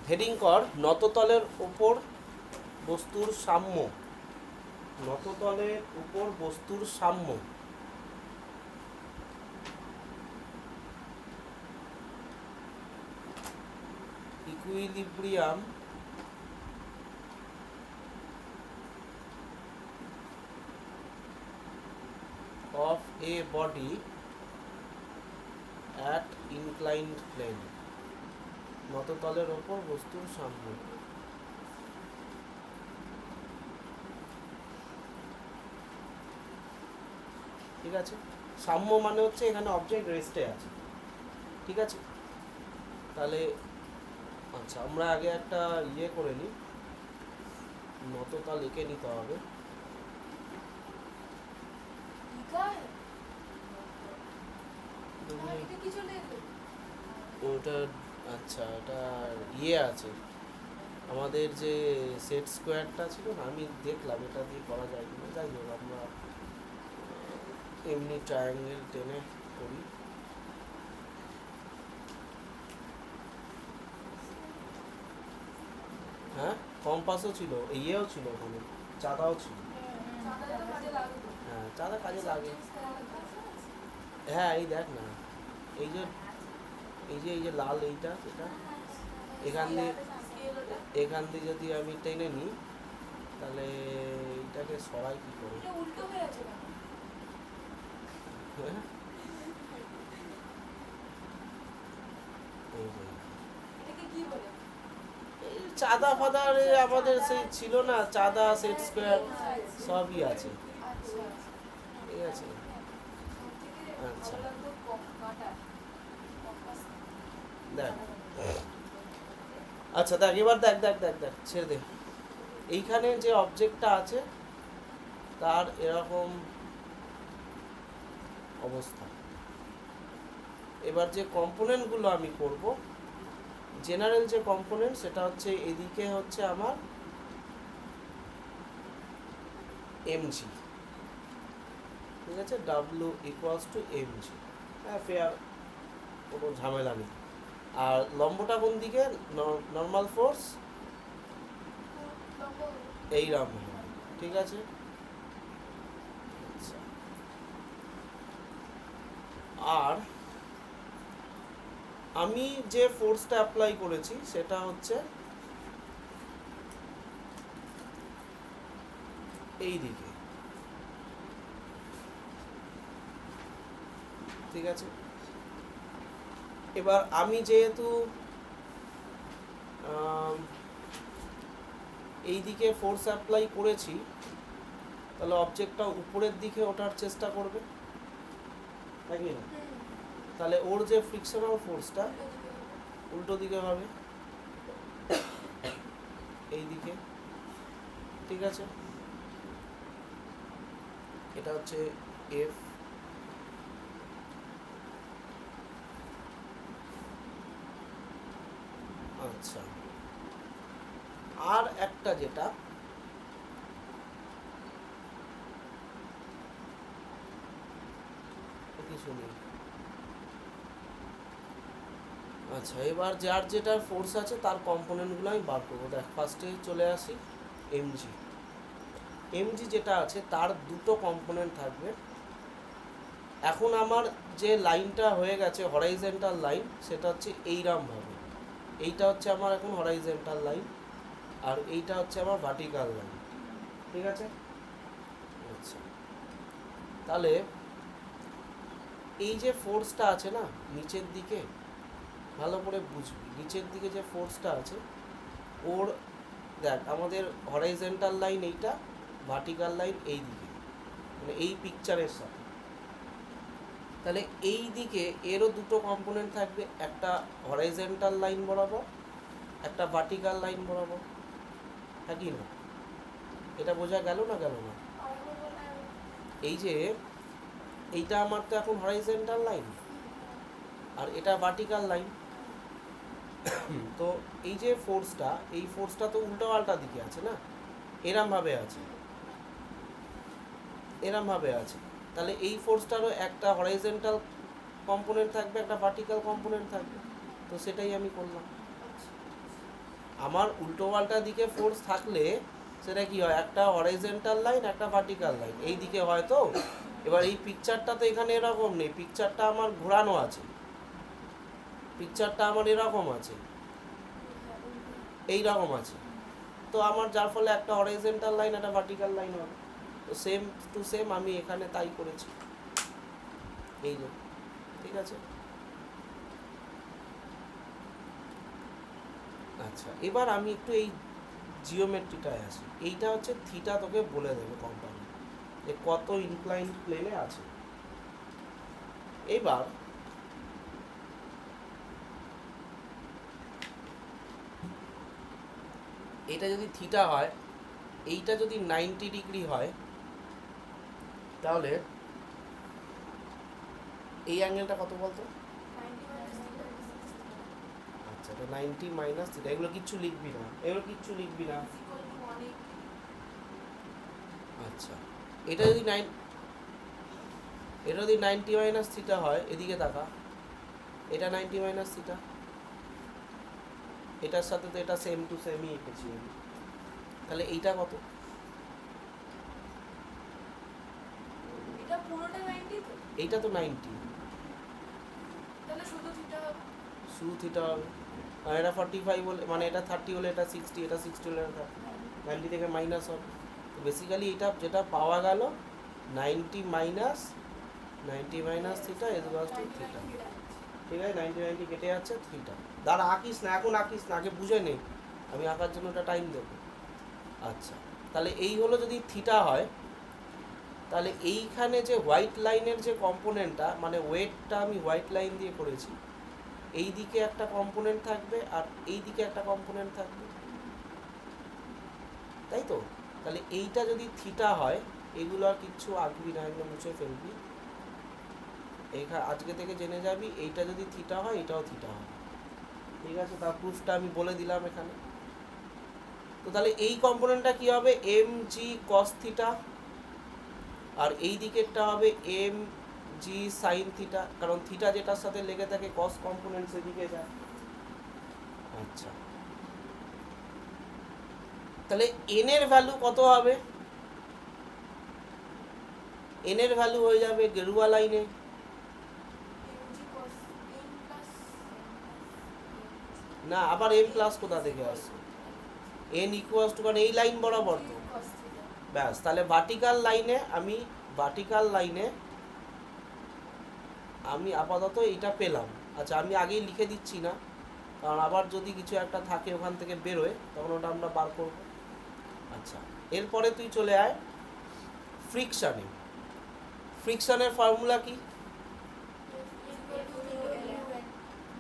হেডিং কর নততলের উপর বস্তুর সাম্য, নততলের উপর বস্তুর সাম্য equilibrium of a body at inclined plane, নততলের ওপর বস্তুর সাম্য। ঠিক আছে, সাম্য মানে হচ্ছে এখানে অবজেক্ট রেস্টে আছে। ঠিক আছে, তাহলে আচ্ছা আমরা আগে একটা ইয়ে করে নিই, নততা লিখে নিতে হবে। লিখা है হ্যাঁ, এটা কি চলে এলো? ওটা আচ্ছা, এটা ইয়ে আছে আমাদের যে সেট স্কোয়ারটা ছিল না, আমি দেখলাম এটা দিয়ে করা যায় কিনা। যাই হোক, আমরা এমনি ট্রায়াঙ্গেল টেনে করি। হ্যাঁ, কম্পাসও ছিল, ইয়েও ছিল, ওখানে চাঁদাও ছিল। চাঁদাটা তো কাজে লাগে তো। হ্যাঁ, চাঁদা কাজে লাগে। Subjects হ্যাঁ, এই দেখ না, এই যে এই যে লাল এইটা, এটা এখান দিয়ে scale ওটা। এখান দিয়ে যদি আমি টেনে নিই, তাহলে এইটাকে সরাই কি করে? এটা উল্টো হয়ে আছে কেন? হ্যাঁ, এই যে এটাকে কি বলে? এই চাঁদা ফাদার আমাদের সেই ছিল না, চাঁদা সেট স্কোয়ার সবই আছে। আচ্ছা ঠিক আছে, আচ্ছা। ভালো লাগতো কাটা কম্পাস। দেখ, আচ্ছা দেখ, এবার দেখ দেখ দেখ দেখ ছেড়ে দে। এইখানে যে অবজেক্টটা আছে তার এরকম অবস্থা। এবার যে কম্পোনেন্টগুলো আমি করব, জেনারেল যে কম্পোনেন্ট, সেটা হচ্ছে এদিকে হচ্ছে আমার mg। ঠিক আছে, w ইকুয়ালস টু mg। হ্যাঁ, ফেয়ার, কোনো ঝামেলা নেই। আর লম্বটা কোন দিকে? নর্মাল ফোর্স এইরকম হবে। ঠিক আছে, আচ্ছা। আর আমি যে ফোর্সটা অ্যাপ্লাই করেছি সেটা হচ্ছে এই দিকে। ঠিক আছে, এবার আমি যেহেতু এই দিকে ফোর্স অ্যাপ্লাই করেছি, তাহলে অবজেক্টটা উপরের দিকে ওঠার চেষ্টা করবে, নাকি না? তাহলে ওর যে ফ্রিকশনাল ফোর্সটা উল্টো দিকে হবে, এই দিকে। ঠিক আছে, এটা হচ্ছে এফ। আচ্ছা, আর একটা যেটা কিছু নেই। আচ্ছা, এবার যার যেটা ফোর্স আছে তার কম্পোনেন্টগুলো আমি বার করবো। দেখ, ফার্স্টে চলে আসি এমজি। এমজি যেটা আছে তার দুটো কম্পোনেন্ট থাকবে। এখন আমার যে লাইনটা হয়ে গেছে হরাইজন্টাল লাইন, সেটা হচ্ছে এইরকমভাবে। এইটা হচ্ছে আমার এখন হরাইজন্টাল লাইন, আর এইটা হচ্ছে আমার ভার্টিক্যাল লাইন। ঠিক আছে, আচ্ছা। তাহলে এই যে ফোর্সটা আছে না নিচের দিকে, ভালো করে বুঝবি, নিচের দিকে যে ফোর্সটা আছে ওর, দেখ আমাদের হরাইজন্টাল লাইন এইটা, ভার্টিক্যাল লাইন এই দিকে, মানে এই পিকচারের সাথে। তাহলে এই দিকে এরও দুটো কম্পোনেন্ট থাকবে, একটা হরাইজন্টাল লাইন বরাবর, একটা ভার্টিক্যাল লাইন বরাবর। হ্যাঁ কি না? এটা বোঝা গেল না গেল না? এই যে এইটা আমার তো এখন হরাইজন্টাল লাইন, আর এটা ভার্টিক্যাল লাইন। তো এই যে ফোর্সটা, এই ফোর্সটা তো উল্টো পাল্টা দিকে আছে না, এরমভাবে আছে, এরমভাবে আছে। তাহলে এই ফোর্সটারও একটা হরাইজন্টাল কম্পোনেন্ট থাকবে, একটা ভার্টিক্যাল কম্পোনেন্ট থাকবে। তো সেটাই আমি করলাম। আমার উল্টো পাল্টা দিকে ফোর্স থাকলে সেটা কি হয়, একটা হরাইজন্টাল লাইন, একটা ভার্টিক্যাল লাইন এই দিকে হয়। তো এবার এই পিকচারটা তো এখানে এরকম নেই, পিকচারটা আমার ঘোরানো আছে, পিকচারটা আমার এরকম আছে। এই রকম আছে। তো আমার যার ফলে একটা হরাইজন্টাল লাইন একটা ভার্টিক্যাল লাইন হবে। তো সেম টু সেম আমি এখানে তাই করেছি, এই যে, ঠিক আছে। আচ্ছা, এবার আমি একটু এই জিওমেট্রিটায় আসি। এইটা হচ্ছে থিটা, তোকে বলে দেবে কোম্পানি যে কত ইনক্লাইন্ড প্লেনে আছে। এবার এটা যদি থিটা হয়, এইটা যদি 90 ডিগ্রি হয়, তাহলে এই অ্যাঙ্গেলটা কত বলতো? 90 minus theta আচ্ছা, এটা 90 মাইনাস থিটা, এগুলো কিচ্ছু লিখবি না, এগুলো কিচ্ছু লিখবি না। is equal to 180. আচ্ছা, এটা যদি এটা যদি 90 মাইনাস থিটা হয়, এদিকে তাকা, এটা 90 মাইনাস থিটা, এটার সাথে তো এটা সেম টু সেমই এঁকেছি আমি। তাহলে এইটা কত? এটা পুরোটা 90 তো? এইটা তো 90, তাহলে শুধু থিটা হবে। শুধু থিটা হবে। আর এটা 45 হলে, মানে এটা 30 হলে এটা 60, এটা 60 হলে এটা 90 থেকে মাইনাস হবে। তো বেসিক্যালি এটা যেটা পাওয়া গেল 90 minus theta is equals to 90 theta. 90 theta. ঠিক আছে, 90 কেটে যাচ্ছে থিটা। দাঁড়া, আঁকিস না, এখন আঁকিস না, আগে বুঝে নে, আমি আঁকার জন্য একটা টাইম দেবো। আচ্ছা, তাহলে এই হলো যদি থিটা হয়, তাহলে এইখানে যে হোয়াইট লাইনের যে কম্পোনেন্টটা, মানে ওয়েটটা আমি হোয়াইট লাইন দিয়ে করেছি, এই দিকে একটা কম্পোনেন্ট থাকবে আর এই দিকে একটা কম্পোনেন্ট থাকবে, তাই তো? তাহলে এইটা যদি থিটা হয়, এগুলো আর কিচ্ছু আঁকবি না, এগুলো মুছে ফেলবি। এইখানে আজকে থেকে জেনে যাবি, এইটা যদি থিটা হয়, এটাও থিটা হয়। ঠিক আছে, তার প্রুফটা আমি বলে দিলাম এখানে। তো তাহলে এই কম্পোনেন্টটা কি হবে? এম জি কস থিটা, আর এই দিকেরটা হবে এম জি সাইন থিটা, কারণ থিটা যেটার সাথে লেগে থাকে কস কম্পোনেন্ট সেদিকে যায়। আচ্ছা, তাহলে এন এর ভ্যালু কত হবে? এন এর ভ্যালু হয়ে যাবে গেরুয়া লাইনে, mg cos m plus না আবার এম প্লাস কোথা থেকে আসছে? এন ইকুয়ালস টু, কারণ এই লাইন বরাবর তো, cos theta. ব্যাস। তাহলে ভার্টিক্যাল লাইনে আমি আপাতত এইটা পেলাম। আচ্ছা, আমি আগেই লিখে দিচ্ছি না, কারণ আবার যদি কিছু একটা থাকে ওখান থেকে বেরোয়, তখন ওটা আমরা বার করব। আচ্ছা, এরপরে তুই চলে আয় ফ্রিকশানে। ফ্রিকশানের ফর্মুলা কি?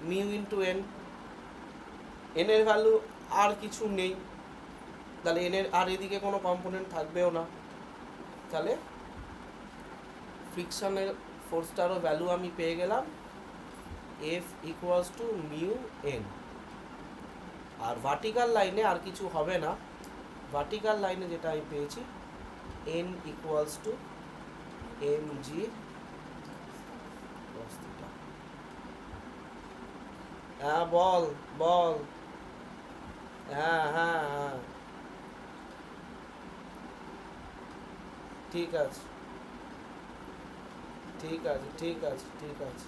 Mu into N. এন এর ভ্যালু আর কিছু নেই, তাহলে এন এর আর এদিকে কোনো কম্পোনেন্ট থাকবেও না। তাহলে ফ্রিকশনের ফোর্সটারও ভ্যালু আমি পেয়ে গেলাম, F equals to mu N. R vertical লাইনে আর কিছু হবে না, ভার্টিক্যাল লাইনে যেটা আমি পেয়েছি, N equals to M G cos theta. হ্যাঁ বল বল, হ্যাঁ হ্যাঁ হ্যাঁ, ঠিক আছে ঠিক আছে ঠিক আছে ঠিক আছে।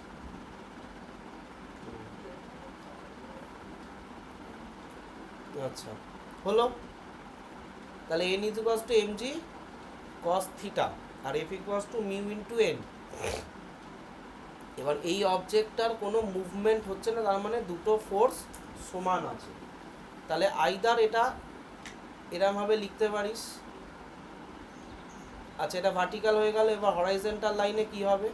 আচ্ছা, হলো। তাহলে N is equals to M G cos theta R F equals to mu into N. এবার এই অবজেক্টটার কোনো মুভমেন্ট হচ্ছে না, তার মানে দুটো ফোর্স সমান আছে। তাহলে আইদার এটা এরমভাবে লিখতে পারিস। আচ্ছা, এটা ভার্টিক্যাল হয়ে গেল, এবার হরাইজন্টাল লাইনে কি হবে?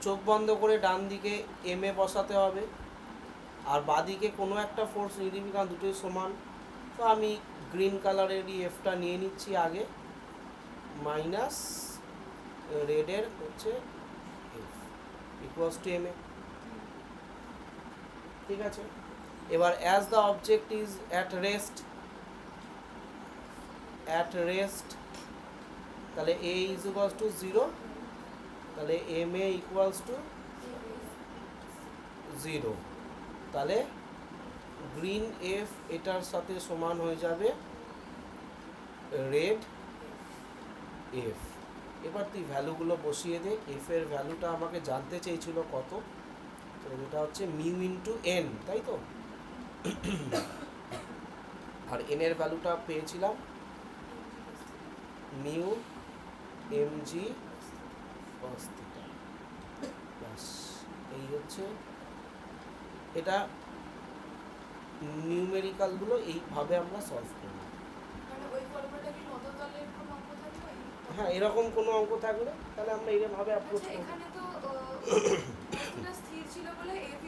চোখ বন্ধ করে ডান দিকে এম এ বসাতে হবে, আর বাদিকে কোনো একটা ফোর্স নিয়ে, কারণ দুটোই সমান। তো আমি গ্রিন কালারেরই এফটা নিয়ে নিচ্ছি আগে, মাইনাস রেডের হচ্ছে F equals to M A. ঠিক আছে, এবার as the object is at rest, তাহলে এ ইজ ইকুয়ালস টু 0, তাহলে এম এ ইকুয়ালস টু 0। তাহলে গ্রিন এফ এটার সাথে সমান হয়ে যাবে রেড এফ। এবার তুই ভ্যালুগুলো বসিয়ে দে। এফ এর ভ্যালুটা আমাকে জানতে চেয়েছিল কত, তো তো এটা হচ্ছে মিউ ইন্টু এন, তাই তো? আর এন এর ভ্যালুটা পেয়েছিলাম mu M G cos theta. ব্যাস, এই হচ্ছে এটা। নিউমেরিক্যালগুলো এইভাবে আমরা সলভ করি। মানে ওই ফর্মুলাটা কি নততলের কোনো অঙ্ক থাকবে? হ্যাঁ, এরকম কোনো অঙ্ক থাকলে তাহলে আমরা এইভাবে অ্যাপ্রোচ আচ্ছা, করব। এখানে তো বস্তুটা স্থির ছিল বলে f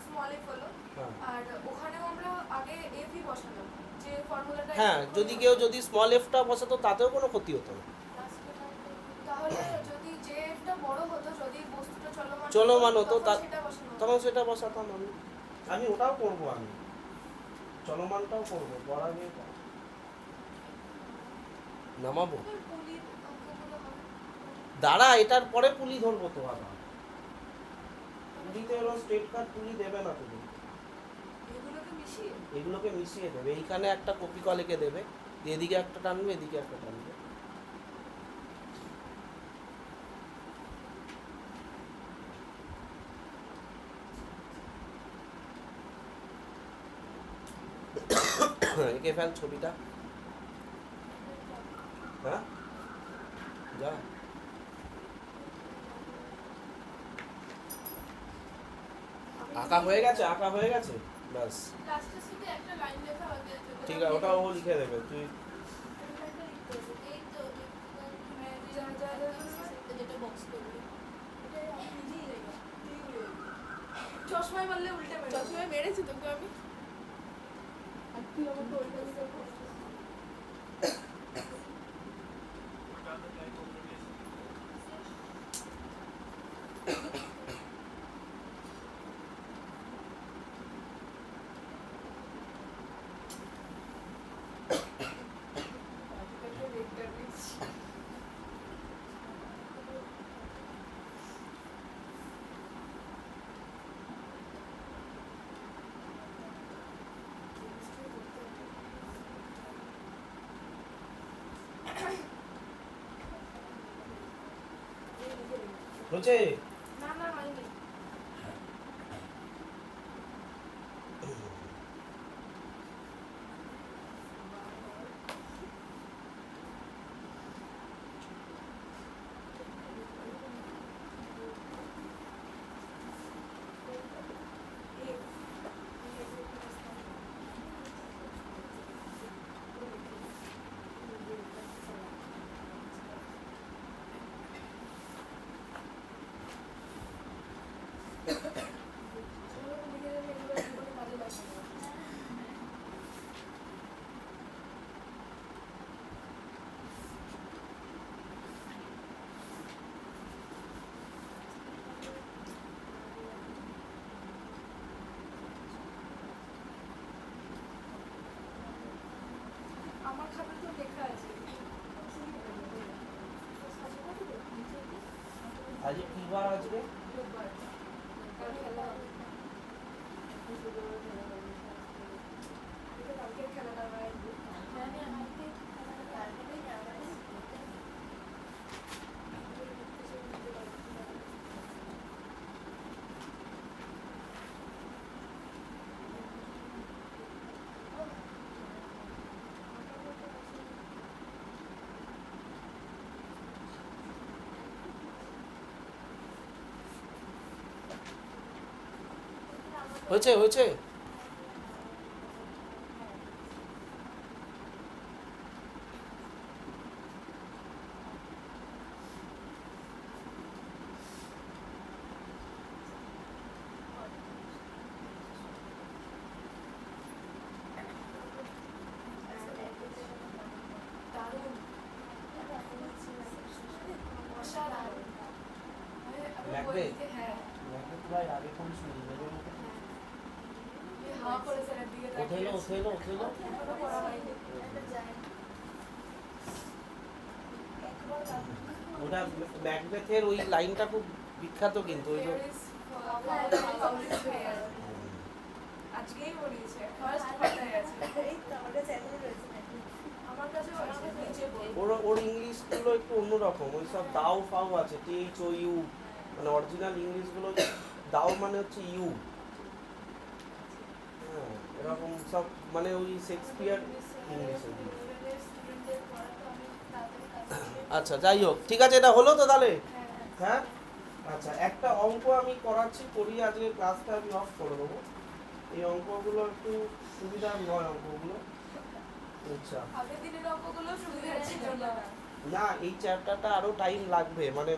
স্মল f হলো। হ্যাঁ আর ওখানেও আমরা আগে f ই বসালাম, যে ফর্মুলাটা। হ্যাঁ, যদি স্মল এফটা বসাতো তাতেও কোনো ক্ষতি হতো না। তাহলে যদি যে f টা বড় হতো, যদি বস্তুটা চলমান হতো, তখন সেটা বসানো হতো। তখন সেটা বসাতাম আমি ওটাও করব, আমি চলমানটাও করবো, পড়াবে নামাবো। পুলির অঙ্কগুলো হবে। দাঁড়া, এটার পরে পুলি ধরবো তো আবার। পুলিতে এরকম স্ট্রেট কাট পুলি দেবে না তুমি, এগুলোকে মিশিয়ে। এগুলোকে মিশিয়ে দেবে। এইখানে একটা কপি কলেকে দেবে, দিয়ে এদিকে একটা টানবে, এদিকে একটা টানবে। এঁকে ফেল ছবিটা। হ্যাঁ, যা। আঁকা হয়ে গেছে, আঁকা হয়ে গেছে, ব্যাস। লাস্টের সাথে একটা লাইন লেখা হবে। ঠিক আছে, ওটাও ও লিখে দেবে, তুই এই তো যেটা বক্স করবে এটা আমি নিজেই জানি। চশমায় মারলে উল্টে মেরে চশমায় মেরেছি তোকে আমি, আর তুই আমাকে উল্টে উল্টে হচ্ছে। না না হয়নি। আমার খাতা তো লেখা আছে। আজকে কি বার আজকে? রোববার। কাল খেলা হবে। কালকের খেলাটা আমরা হয়েছে হয়েছে। দারুণ, অসাধারণ। আমি লাগবে? বইতে, হ্যাঁ, ভাই আগে করিস নি, এই হাওয়া করে স্যারের দিকে তাকিয়ে ওঠেলো আছি। ওঠেলো ওঠেলো। এখনো পড়া হয়নি। ওটা ম্যাকবেথের ওই লাইনটা খুব বিখ্যাত, কিন্তু ওই যে There is public prayer। আজকেই পড়িয়েছে, ফার্স্ট পাতায় আছে। আমার কাছেও আছে, নিচে বই। ওর ইংলিশগুলো একটু অন্যরকম, ওই সব দাও ফাও আছে, THOU, মানে অরিজিনাল ইংলিশগুলো দাও মানে হচ্ছে ইউ। হ্যাঁ, এরকম সব মানে ওই শেক্সপিয়ার ইংলিশে দিয়ে। স্টুডেন্টদের পড়া তো আমি তাড়াতাড়ি কাজ আচ্ছা যাই হোক, ঠিক আছে, এটা হলো তো তাহলে। হ্যাঁ হ্যাঁ আচ্ছা, একটা অঙ্ক আমি করাচ্ছি, করিয়ে আজকে ক্লাসটা আমি অফ করে দেবো। এই অঙ্কগুলো একটু সুবিধার নয় অঙ্কগুলো। আচ্ছা আগের দিনের অঙ্কগুলো সুবিধা ছিল না। না, এই চ্যাপ্টারটা আরো টাইম লাগবে, মানে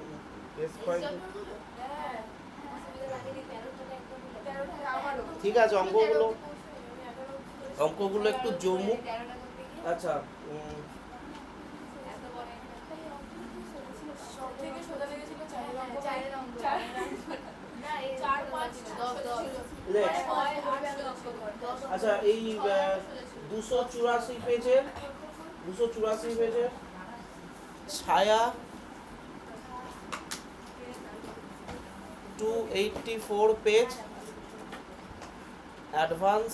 বেশ কয়েক হ্যাঁ তেরোটা আমারও। ঠিক আছে, অঙ্কগুলো একটু জমুক। আচ্ছা সব থেকে সোজা লেগেছিল চারের অঙ্ক। চারের অঙ্ক। চার না, এই 4 5 দশ, দশ। Next. 10 আচ্ছা এই 284 পেজের 284 পেজের ছায়া 284 পেজ, অ্যাডভান্স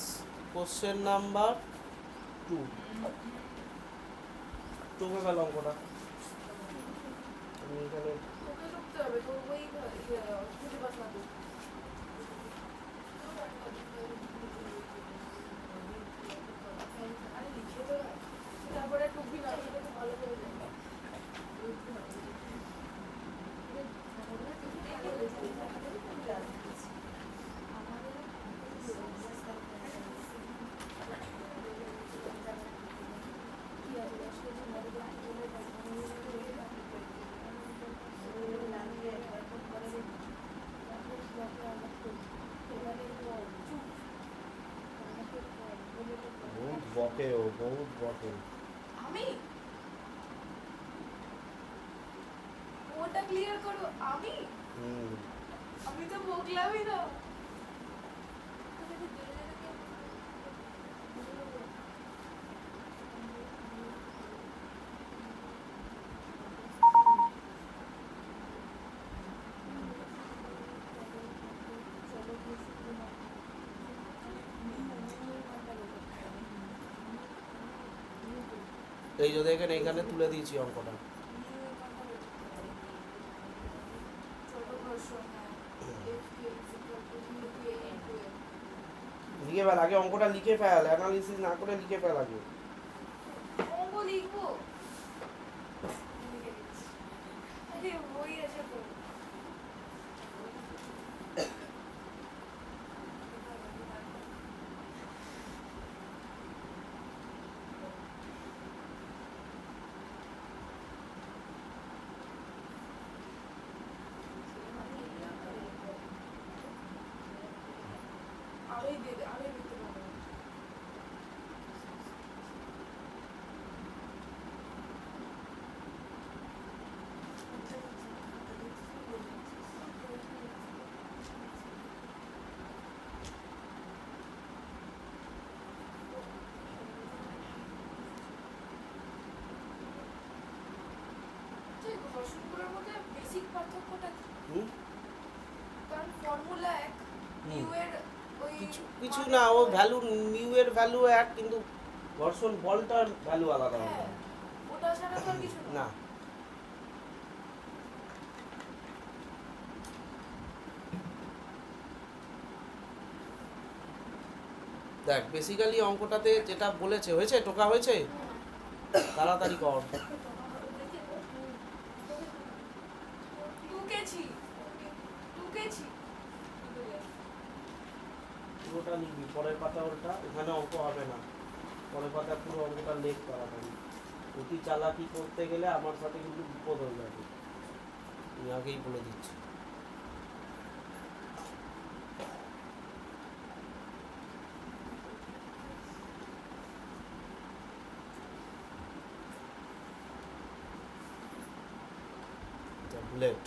কোশ্চেন নাম্বার 2। তোকে গেল অঙ্কটা আমি এখানে তোকে লিখতে হবে, তোর ওই খুঁজে পাস না তুই। আরে লিখে তো রাখ। তারপরে টুকবি না, সেটা তো ভালো করে জানি। বহুত বকে, ও বহুত বকে। আমি ওটা ক্লিয়ার করো। আমি হুম আমি তো বকলামই না। এই যে দেখেন এইখানে তুলে দিয়েছি অঙ্কটা। ছোট প্রশ্ন, হ্যাঁ। লিখে ফেল আগে, অঙ্কটা লিখে ফেল, অ্যানালিসিস না করে লিখে ফেল আগে। অঙ্ক লিখবো। লিখে দিচ্ছি। আরে বই আছে তো। আরোই দিতে পারবো। যে ঘর্ষণগুলোর মধ্যে বেসিক পার্থক্যটা কি? হুম? কারণ ফর্মুলা এক, হুম। ইউ এর ওই কিছু না, ও ভ্যালু মিউ এর ভ্যালু এক, কিন্তু ঘর্ষণ বলটার ভ্যালু আলাদা হবে। হ্যাঁ, ওটা ছাড়া তো আর কিছু না দেখ, বেসিক্যালি অঙ্কটাতে যেটা বলেছে, হয়েছে টোকা হয়েছে, তাড়াতাড়ি কর। টুকেছি। পুরোটা লিখবি, পরের পাতা ওটা, এখানে অঙ্ক হবে না, পরের পাতা পুরো অঙ্কটা লেখ তাড়াতাড়ি। অতি চালাকি করতে গেলে আমার সাথে কিন্তু বিপদ হয়ে যাবে, আমি আগেই বলে দিচ্ছি। ট্যাবলেট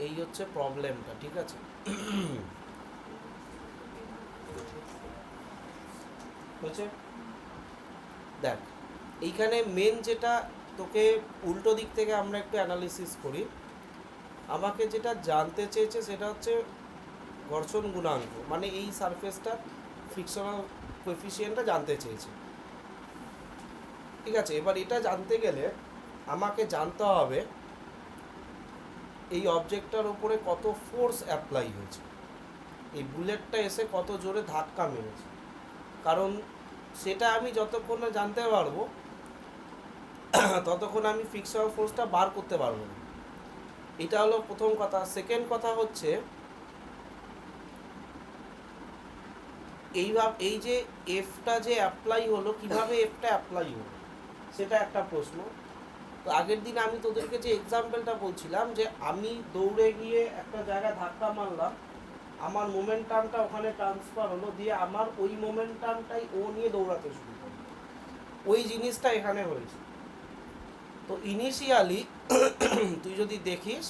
এই হচ্ছে প্রবলেমটা, ঠিক আছে? হচ্ছে দেখ, এইখানে মেন যেটা তোকে উল্টো দিক থেকে আমরা একটু অ্যানালিসিস করি, আমাকে যেটা জানতে চেয়েছে সেটা হচ্ছে ঘর্ষণ গুণাঙ্ক, মানে এই সারফেসটা ফ্রিকশনাল কোএফিসিয়েন্টটা জানতে চেয়েছে, ঠিক আছে? এবার এটা জানতে গেলে আমাকে জানতে হবে এই অবজেক্টটার উপরে কত ফোর্স অ্যাপ্লাই হয়েছে, এই বুলেটটা এসে কত জোরে ধাক্কা মেরেছে, কারণ সেটা আমি যতক্ষণ না জানতে পারবো ততক্ষণ আমি ফ্রিকশনাল ফোর্সটা বার করতে পারবো না। এটা হলো প্রথম কথা। সেকেন্ড কথা হচ্ছে এই যে এফটা যে অ্যাপ্লাই হলো, কিভাবে এফটা অ্যাপ্লাই হলো সেটা একটা প্রশ্ন। তো আগের দিন আমি তোদেরকে যে এক্সাম্পলটা বলছিলাম যে আমি দৌড়ে গিয়ে একটা জায়গায় ধাক্কা মারলাম, আমার মোমেন্টামটা ওখানে ট্রান্সফার হলো, দিয়ে আমার ওই মোমেন্টামটাই ও নিয়ে দৌড়াতে শুরু করলো, ওই জিনিসটা এখানে হয়েছে। তো ইনিশিয়ালি তুই যদি দেখিস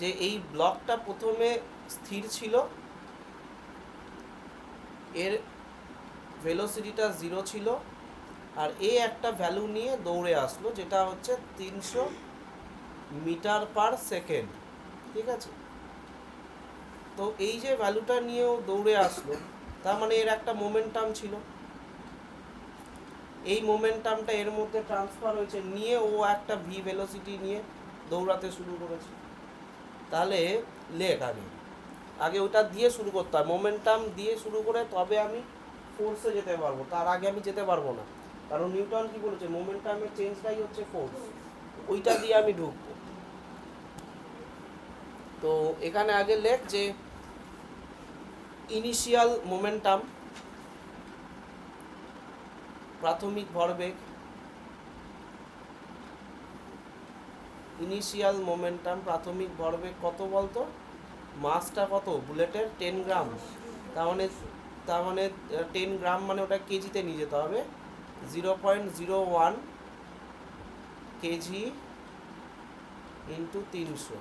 যে এই ব্লকটা প্রথমে স্থির ছিল, এর ভেলোসিটিটা 0 ছিল, আর এ একটা ভ্যালু নিয়ে দৌড়ে আসলো যেটা হচ্ছে 300 মিটার পার সেকেন্ড, ঠিক আছে? তো এই যে ভ্যালুটা নিয়েও দৌড়ে আসলো, তার মানে এর একটা মোমেন্টাম ছিল, এই মোমেন্টামটা এর মধ্যে ট্রান্সফার হয়েছে, নিয়ে ও একটা ভি ভেলোসিটি নিয়ে দৌড়াতে শুরু করেছে। তাহলে লেখ আগে আগে ওটা দিয়ে শুরু করতে হয়, মোমেন্টাম দিয়ে শুরু করে তবে আমি ফোর্সে যেতে পারবো, তার আগে আমি যেতে পারবো না, কারণ নিউটন কি বলেছে, মোমেন্টামের চেঞ্জটাই হচ্ছে ফোর্স, ওইটা দিয়ে আমি ঢুকবো। তো এখানে আগে লেখ যে ইনিশিয়াল মোমেন্টাম, প্রাথমিক ভরবেগ, ইনিশিয়াল মোমেন্টাম প্রাথমিক ভরবেগ কত বলতো? মাসটা কত বুলেটের? 10 গ্রাম। তার মানে 10 গ্রাম মানে ওটা কেজিতে নিয়ে যেতে হবে, 0.01 কেজি ইন্টু 300,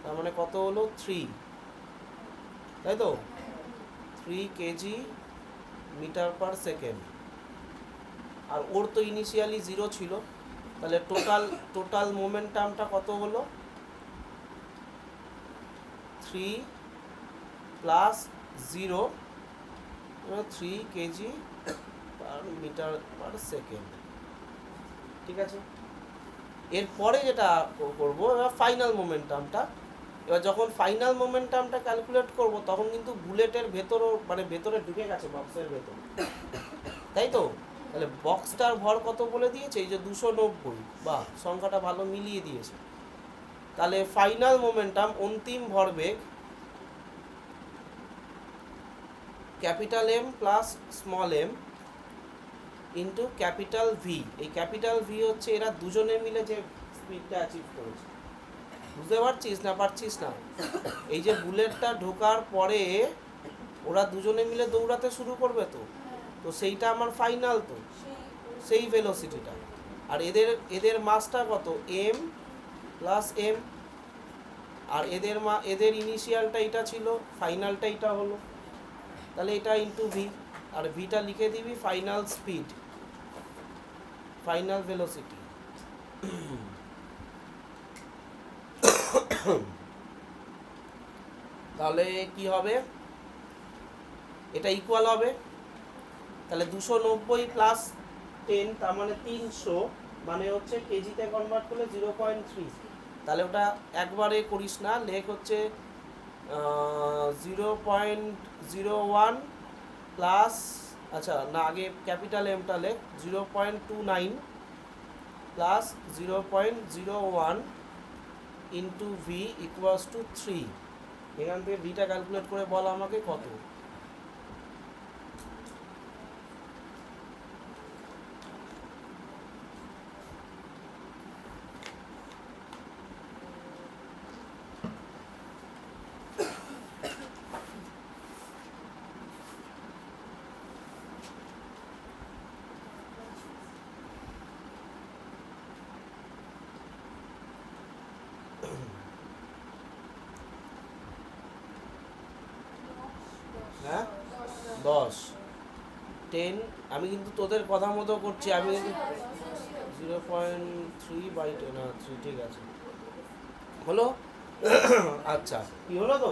তার মানে কত হলো? 3, তাই তো? 3 কেজি মিটার পার সেকেন্ড। আর ওর তো ইনিশিয়ালি 0 ছিল, তাহলে টোটাল মোমেন্টামটা কত হলো? 3 plus 0, 3 KG per metre per second, ঠিক আছে? এরপরে যেটা করবো এবার ফাইনাল মোমেন্টামটা। এবার যখন ফাইনাল মোমেন্টামটা ক্যালকুলেট করব তখন কিন্তু বুলেটের ভেতরও মানে ভেতরে ঢুকে গেছে বক্সের ভেতর, তাই তো? তাহলে বক্সটার ভর কত বলে দিয়েছে? এই যে 290, বা সংখ্যাটা ভালো মিলিয়ে দিয়েছে। তাহলে ফাইনাল মোমেন্টাম, অন্তিম ভরবেগ, capital M plus small M into capital V. এই ক্যাপিটাল ভি হচ্ছে এরা দুজনে মিলে যে স্পিডটা অ্যাচিভ করেছে, বুঝতে পারছিস না? পারছিস না? এই যে বুলেটটা ঢোকার পরে ওরা দুজনে মিলে দৌড়াতে শুরু করবে, তো তো সেইটা আমার ফাইনাল, তো সেই ভেলোসিটিটা। আর এদের মাসটা কত? এম প্লাস এম, আর এদের ইনিশিয়ালটা এটা ছিল, ফাইনালটা এটা হলো, তাহলে এটা ইন্টু ভি, আর ভিটা লিখে দিবি ফাইনাল স্পিড, ফাইনাল ভেলোসিটি। তাহলে কি হবে? এটা ইকুয়াল হবে, তাহলে 290 প্লাস 10 তার মানে 300, মানে হচ্ছে কেজিতে কনভার্ট করলে 0.3। তাহলে ওটা একবারে করিস না, লেখ হচ্ছে 0.01 প্লাস, আচ্ছা না, আগে ক্যাপিটাল এমটা লেখ, 0.29 plus 0.01 into V equals to 3। এখান থেকে ভিটা ক্যালকুলেট করে বল আমাকে কত। 10 10 আমি কিন্তু তোদের কথা মতো করছি, আমি কিন্তু 0.3/10 না 3 ঠিক আছে হলো। আচ্ছা কি হলো তো,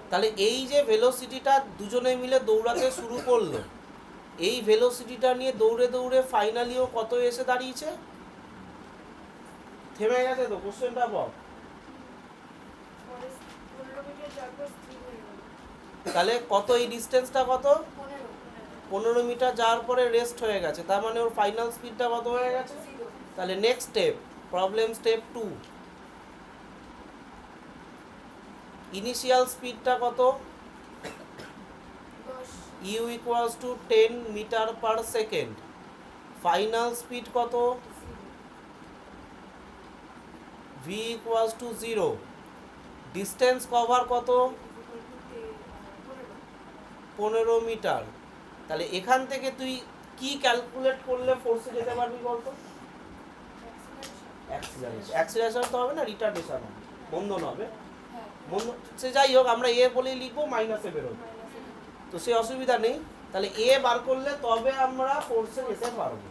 তাহলে এই যে ভেলোসিটিটা দুজনে মিলে দৌড়াতে শুরু করলো, এই ভেলোসিটিটা নিয়ে দৌড়ে দৌড়ে ফাইনালিও কত এসে দাঁড়িয়েছে, থেমে গেছে তো, কোশ্চেনটা বল। পরে 15 মিনিট যাওয়ার পর স্থির হয়ে গেল। তাহলে কত এই ডিস্টেন্সটা কত, 15 মিটার যাওয়ার পরে রেস্ট হয়ে গেছে, তার মানে ওর ফাইনাল স্পিডটা কত হয়ে গেছে। তাহলে next step, problem step 2, initial স্পিডটা কত, u equals to 10 metre per second, final speed কত, v equals to 0, distance cover কত, 15 মিটার। তাহলে এখান থেকে তুই কি ক্যালকুলেট করলে ফোর্সে যেতে পারবি বলতো, অ্যাক্সিলারেশন তো হবে না, রিটার্ডেশন হবে, বন্ধন হবে, বন্ধন সে যাই হোক আমরা এ বলেই লিখবো, মাইনাসে বেরোবে, তো সে অসুবিধা নেই। তাহলে এ বার করলে তবে আমরা ফোর্সে যেতে পারবো,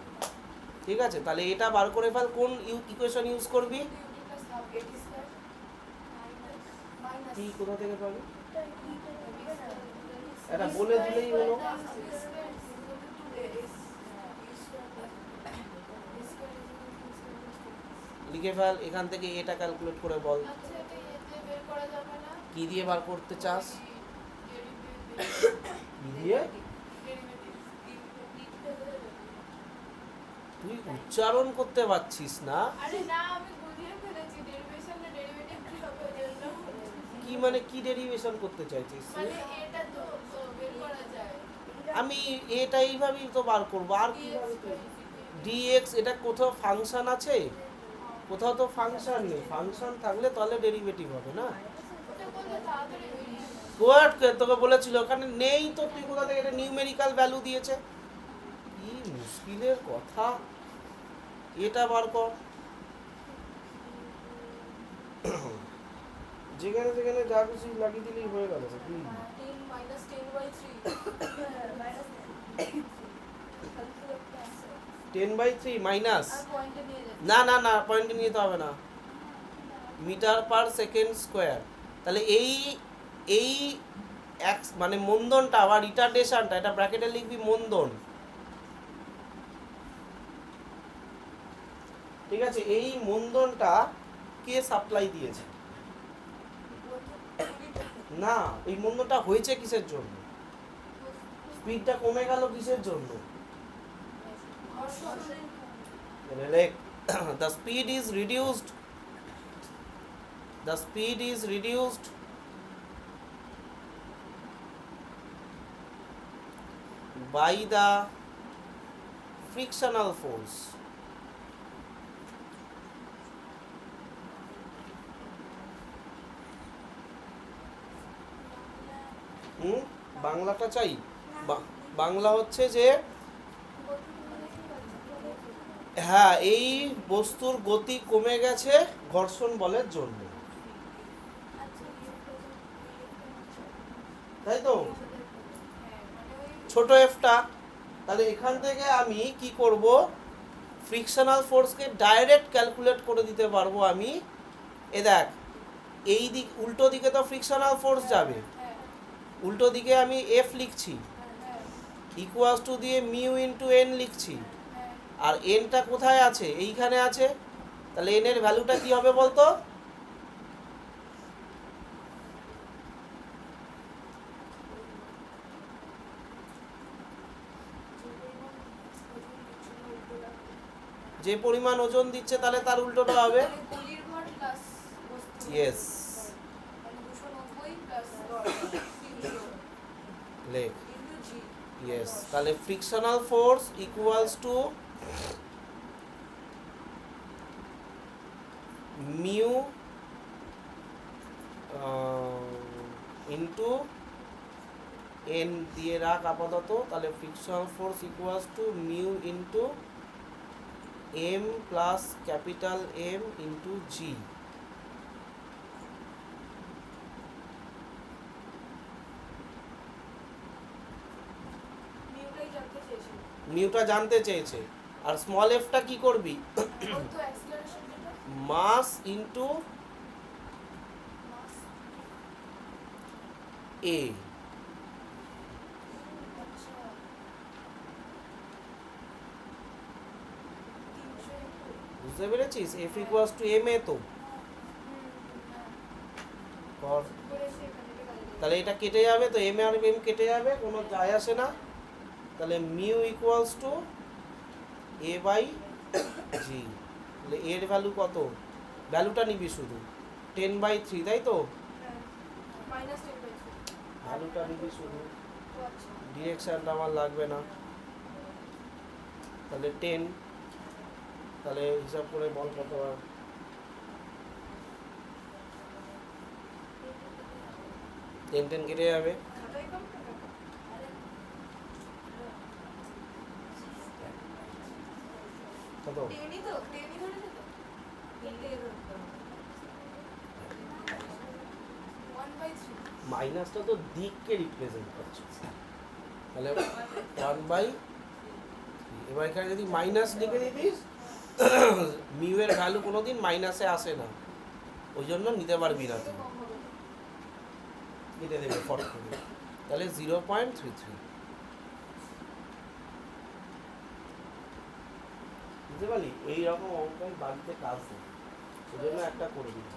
ঠিক আছে। তাহলে এটা বার করে ফেল, কোন ইকুয়েশন ইউজ করবি, কি কোথা থেকে পাবি, এটা বলে দিলেই হলো, লিখে ফেল, এখান থেকে এটা ক্যালকুলেট করে বল, কি দিয়ে বার করতে চাস, কি দিয়ে, তুই উচ্চারণ করতে পারছিস না, কি মানে কি ডেরিভেশন করতে চাইছিস তুই? আমি এটা এইভাবেই তো বার করবো, আর কিভাবে dx, এটা কোথাও ফাংশন আছে, কোথাও তো ফাংশন নেই, ফাংশন থাকলে তাহলে ডেরিভেটিভ হবে না, কোয়াট তোকে বলেছিল ওখানে নেই তো, তুই কোথা থেকে এটা নিউমেরিক্যাল ভ্যালু দিয়েছে, কি মুশকিলের কথা, এটা বার কর, যেখানে যেখানে যা কিছু লাগিয়ে দিলেই হয়ে গেল, কি 10/3 মাইনাস, না না না পয়েন্টে নিয়ে তো হবে না, মিটার পার সেকেন্ড স্কোয়ার। তাহলে এই এই এক্স মানে মন্দনটা বা রিটার্ডেশনটা, এটা ব্র্যাকেটে লিখবি মন্দন, ঠিক আছে। এই মন্দনটা কে সাপ্লাই দিয়েছে, না এই মন্দনটা হয়েছে কিসের জন্য, স্পিডটা কমে গেল কিসের জন্য, the speed is reduced, the speed is reduced by the frictional force, বাংলাটা চাই, বাংলা হচ্ছে যে হ্যাঁ এই বস্তুর গতি কমে গেছে ঘর্ষণ বলের জন্য, তাই তো ছোট এফটা। তাহলে এখান থেকে আমি কি করব, ফ্রিকশনাল ফোর্সকে ডাইরেক্ট ক্যালকুলেট করে দিতে পারবো আমি, এ দেখ এই দিক উল্টো দিকে তো ফ্রিকশনাল ফোর্স যাবে, উল্টো দিকে আমি এফ লিখছি, ইকুয়ালস টু দিয়ে মিউ ইন্টু এন লিখছি, আর এনটা কোথায় আছে, এইখানে আছে, তাহলে এন এর ভ্যালুটা কি হবে বলতো, যে পরিমাণ ওজন দিচ্ছে তাহলে তার উল্টোটা হবে, ইয়েস লেখ, ইয়েস। তাহলে frictional force equals to mu into N দিয়ে রাখ আপাতত, তাহলে frictional force equals to mu into M plus capital M into G, মিউটা জানতে চেয়েছে। আর স্মল এফটা কি করবি? ওর তো অ্যাক্সিলারেশন যেটা মাস ইন্টু মাস এ। আচ্ছা 300 বুঝতে পেরেছিস? F equals to M A তো কর। করেছি এখানে এটা কাজে তাহলে এটা কেটে যাবে, তো এম আর এম কেটে যাবে, কোনো যায় আসে না। তাহলে mu equals to A by G. তাহলে এর ভ্যালু কত? ভ্যালুটা নিবি শুধু 10/3, তাই তো? মাইনাস 10/3 ভ্যালুটা নিবি শুধু, ও আচ্ছা ডিরেকশানটা আমার লাগবে না। তাহলে 10, তাহলে হিসাব করে বল কত হয়। 10 কেটে যাবে, খাতায় কম টাকা কত? টেনই তো টেনই ধরেছে তো 1/3 মাইনাসটা তো দিককে রিপ্রেজেন্ট করছে, তাহলে 1/, এবার এখানে যদি মাইনাস লিখে দিতিস মিউ এর ভ্যালু কোনোদিন মাইনাসে আসে না, ওই জন্য নিতে পারবি না তুই, কম হবে কেটে দেবে ফট করে। তাহলে 0.33, বুঝতে পারলি? এইরকম অঙ্কাই বাড়িতে কাজ দেয়, ওই জন্য একটা করে দিবি।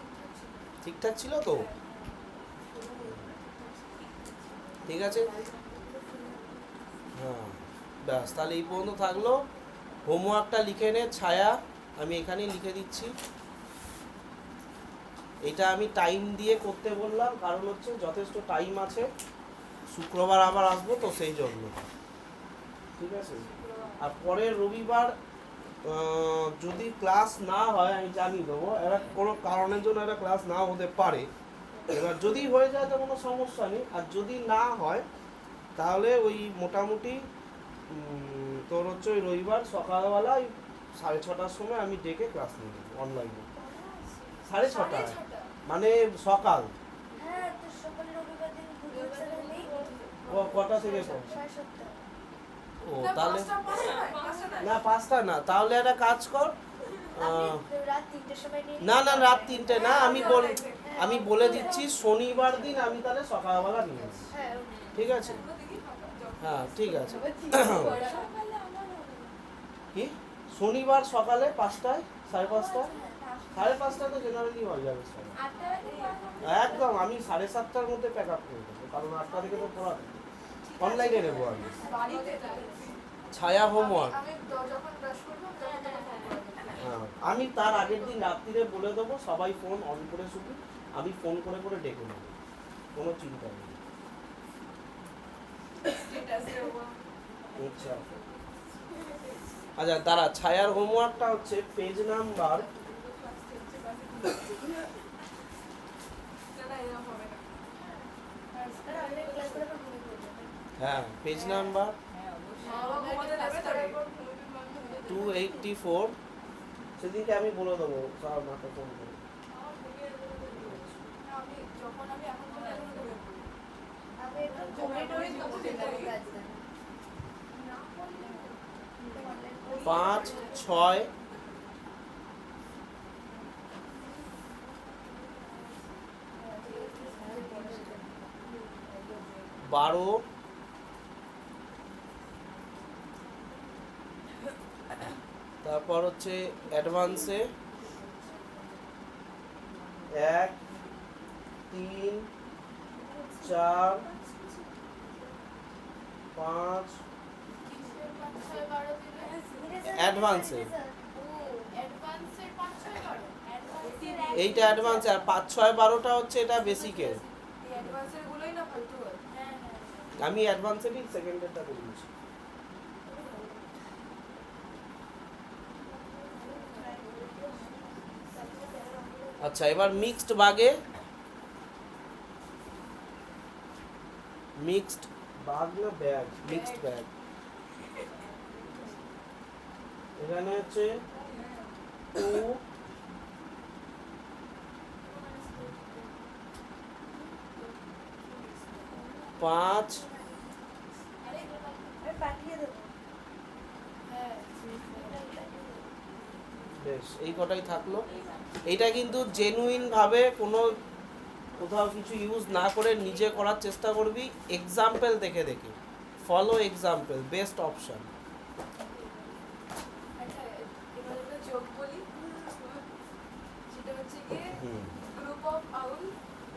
ঠিকঠাক ছিল তো? ঠিক আছে, হ্যাঁ ব্যাস, তাহলে এই পর্যন্ত থাকলো। হোমওয়ার্কটা লিখে নে ছায়া, আমি এখানেই লিখে দিচ্ছি। এটা আমি টাইম দিয়ে করতে বললাম, কারণ হচ্ছে যথেষ্ট টাইম আছে, শুক্রবার আবার আসবো তো সেই জন্য। ঠিক আছে, আর পরের রবিবার যদি ক্লাস না হয় আমি জানিয়ে দেবো, এরা কোনো কারণের জন্য একটা ক্লাস না হতে পারে। এবার যদি হয়ে যায় তো কোনো সমস্যা নেই, আর যদি না হয় তাহলে ওই মোটামুটি তোর হচ্ছে ওই রবিবার সকালবেলা ওই 6:30টার সময় আমি ডেকে ক্লাস নিয়ে নেবো অনলাইনে। 6:30 মানে সকাল। হ্যাঁ তো সকালে রবিবার দিন ঘুরে নেই কটা থেকে কর? 7:30 ও না তাহলে পাঁচটা না 5টা না, তাহলে একটা কাজ কর, আমি রাত 3টের সময় নিয়ে না না রাত 3টে না, আমি বলে দিচ্ছি শনিবার দিন আমি তাহলে সকালবেলা নিয়ে নেবো। হ্যাঁ ঠিক আছে, হ্যাঁ ঠিক আছে। সকালে আমার হবে না। কি শনিবার সকালে 5টায়, 5:30? 5:30 তো জেনারেলি হয়ে যাবে সবাই। 8টা আগে পারবো একদম, আমি 7:30টার মধ্যে প্যাক আপ করে দেবো, কারণ 8টা থেকে তো পড়া অনলাইনে নেবো আমি। বাড়িতে ছায়া হোমওয়ার্ক, আমি যখন ব্রাশ করব তখন তোকে ফোন করব হ্যাঁ আমি তার আগের দিন রাত্রিরে বলে দেবো সবাই ফোন অন করে শুধু, আমি ফোন করে করে ডেকে নেবো, কোনো চিন্তা নেই। আচ্ছা আচ্ছা দাঁড়া, ছায়ার হোমওয়ার্কটা হচ্ছে পেজ নাম্বার অনলাইন ক্লাস করে আবার ঘুমিয়ে পড়বো হ্যাঁ পেজ নাম্বার বাবা ঘুমাতে দেবে তারপর 284, সেদিনকে আমি বলে দেবো স্যার মাকে ফোন করে। আমি যখন আমি এখন বলে এখন ঘুমিয়ে পড়বো আমি একটু ঘুমিয়ে টুমিয়ে তখন কাজ দেন না 5, 6, 12, তারপর হচ্ছে অ্যাডভান্সে 1, 3, 4, 5 অ্যাডভান্সে, এইটা অ্যাডভান্সে, আর 5, 6, 12টা হচ্ছে এটা বেসিকের। অ্যাডভান্সের গুলোই না ফালতু হয় হ্যাঁ আমি অ্যাডভান্সেরই সেকেন্ডেরটা বলছি। আচ্ছা এবার মিক্সড বাগে, মিক্সড বাগ না ব্যাগ, মিক্সড ব্যাগ, এখানে হচ্ছে 2, 5, আমি পাঠিয়ে দেবো বেশ, এই কটাই থাকলো। এইটা কিন্তু জেনুইন ভাবে কোনো কোথাও কিছু ইউজ না করে নিজে করার চেষ্টা করবি, এক্সাম্পল দেখে দেখে। Follow example, best option. আচ্ছা, এবার একটা যোগ বলি, সেটা হচ্ছে গিয়ে group of owl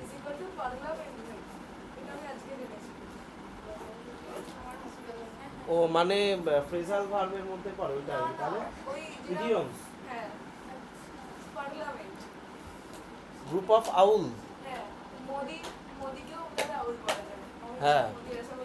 is equal to পাগলা পেঙ্গুইন। এটা আমি আজকে জেনেছি। ও মানে ফ্রেজাল ভার্বের মধ্যে পড়ে ওইটা, না, তাহলে ওই ইডিয়মস। হ্যাঁ, পার্লামেন্ট। গ্রুপ অফ আউল। হ্যাঁ, মোদিকেও ওটা আউল বলা যায়। হ্যাঁ। Modi as a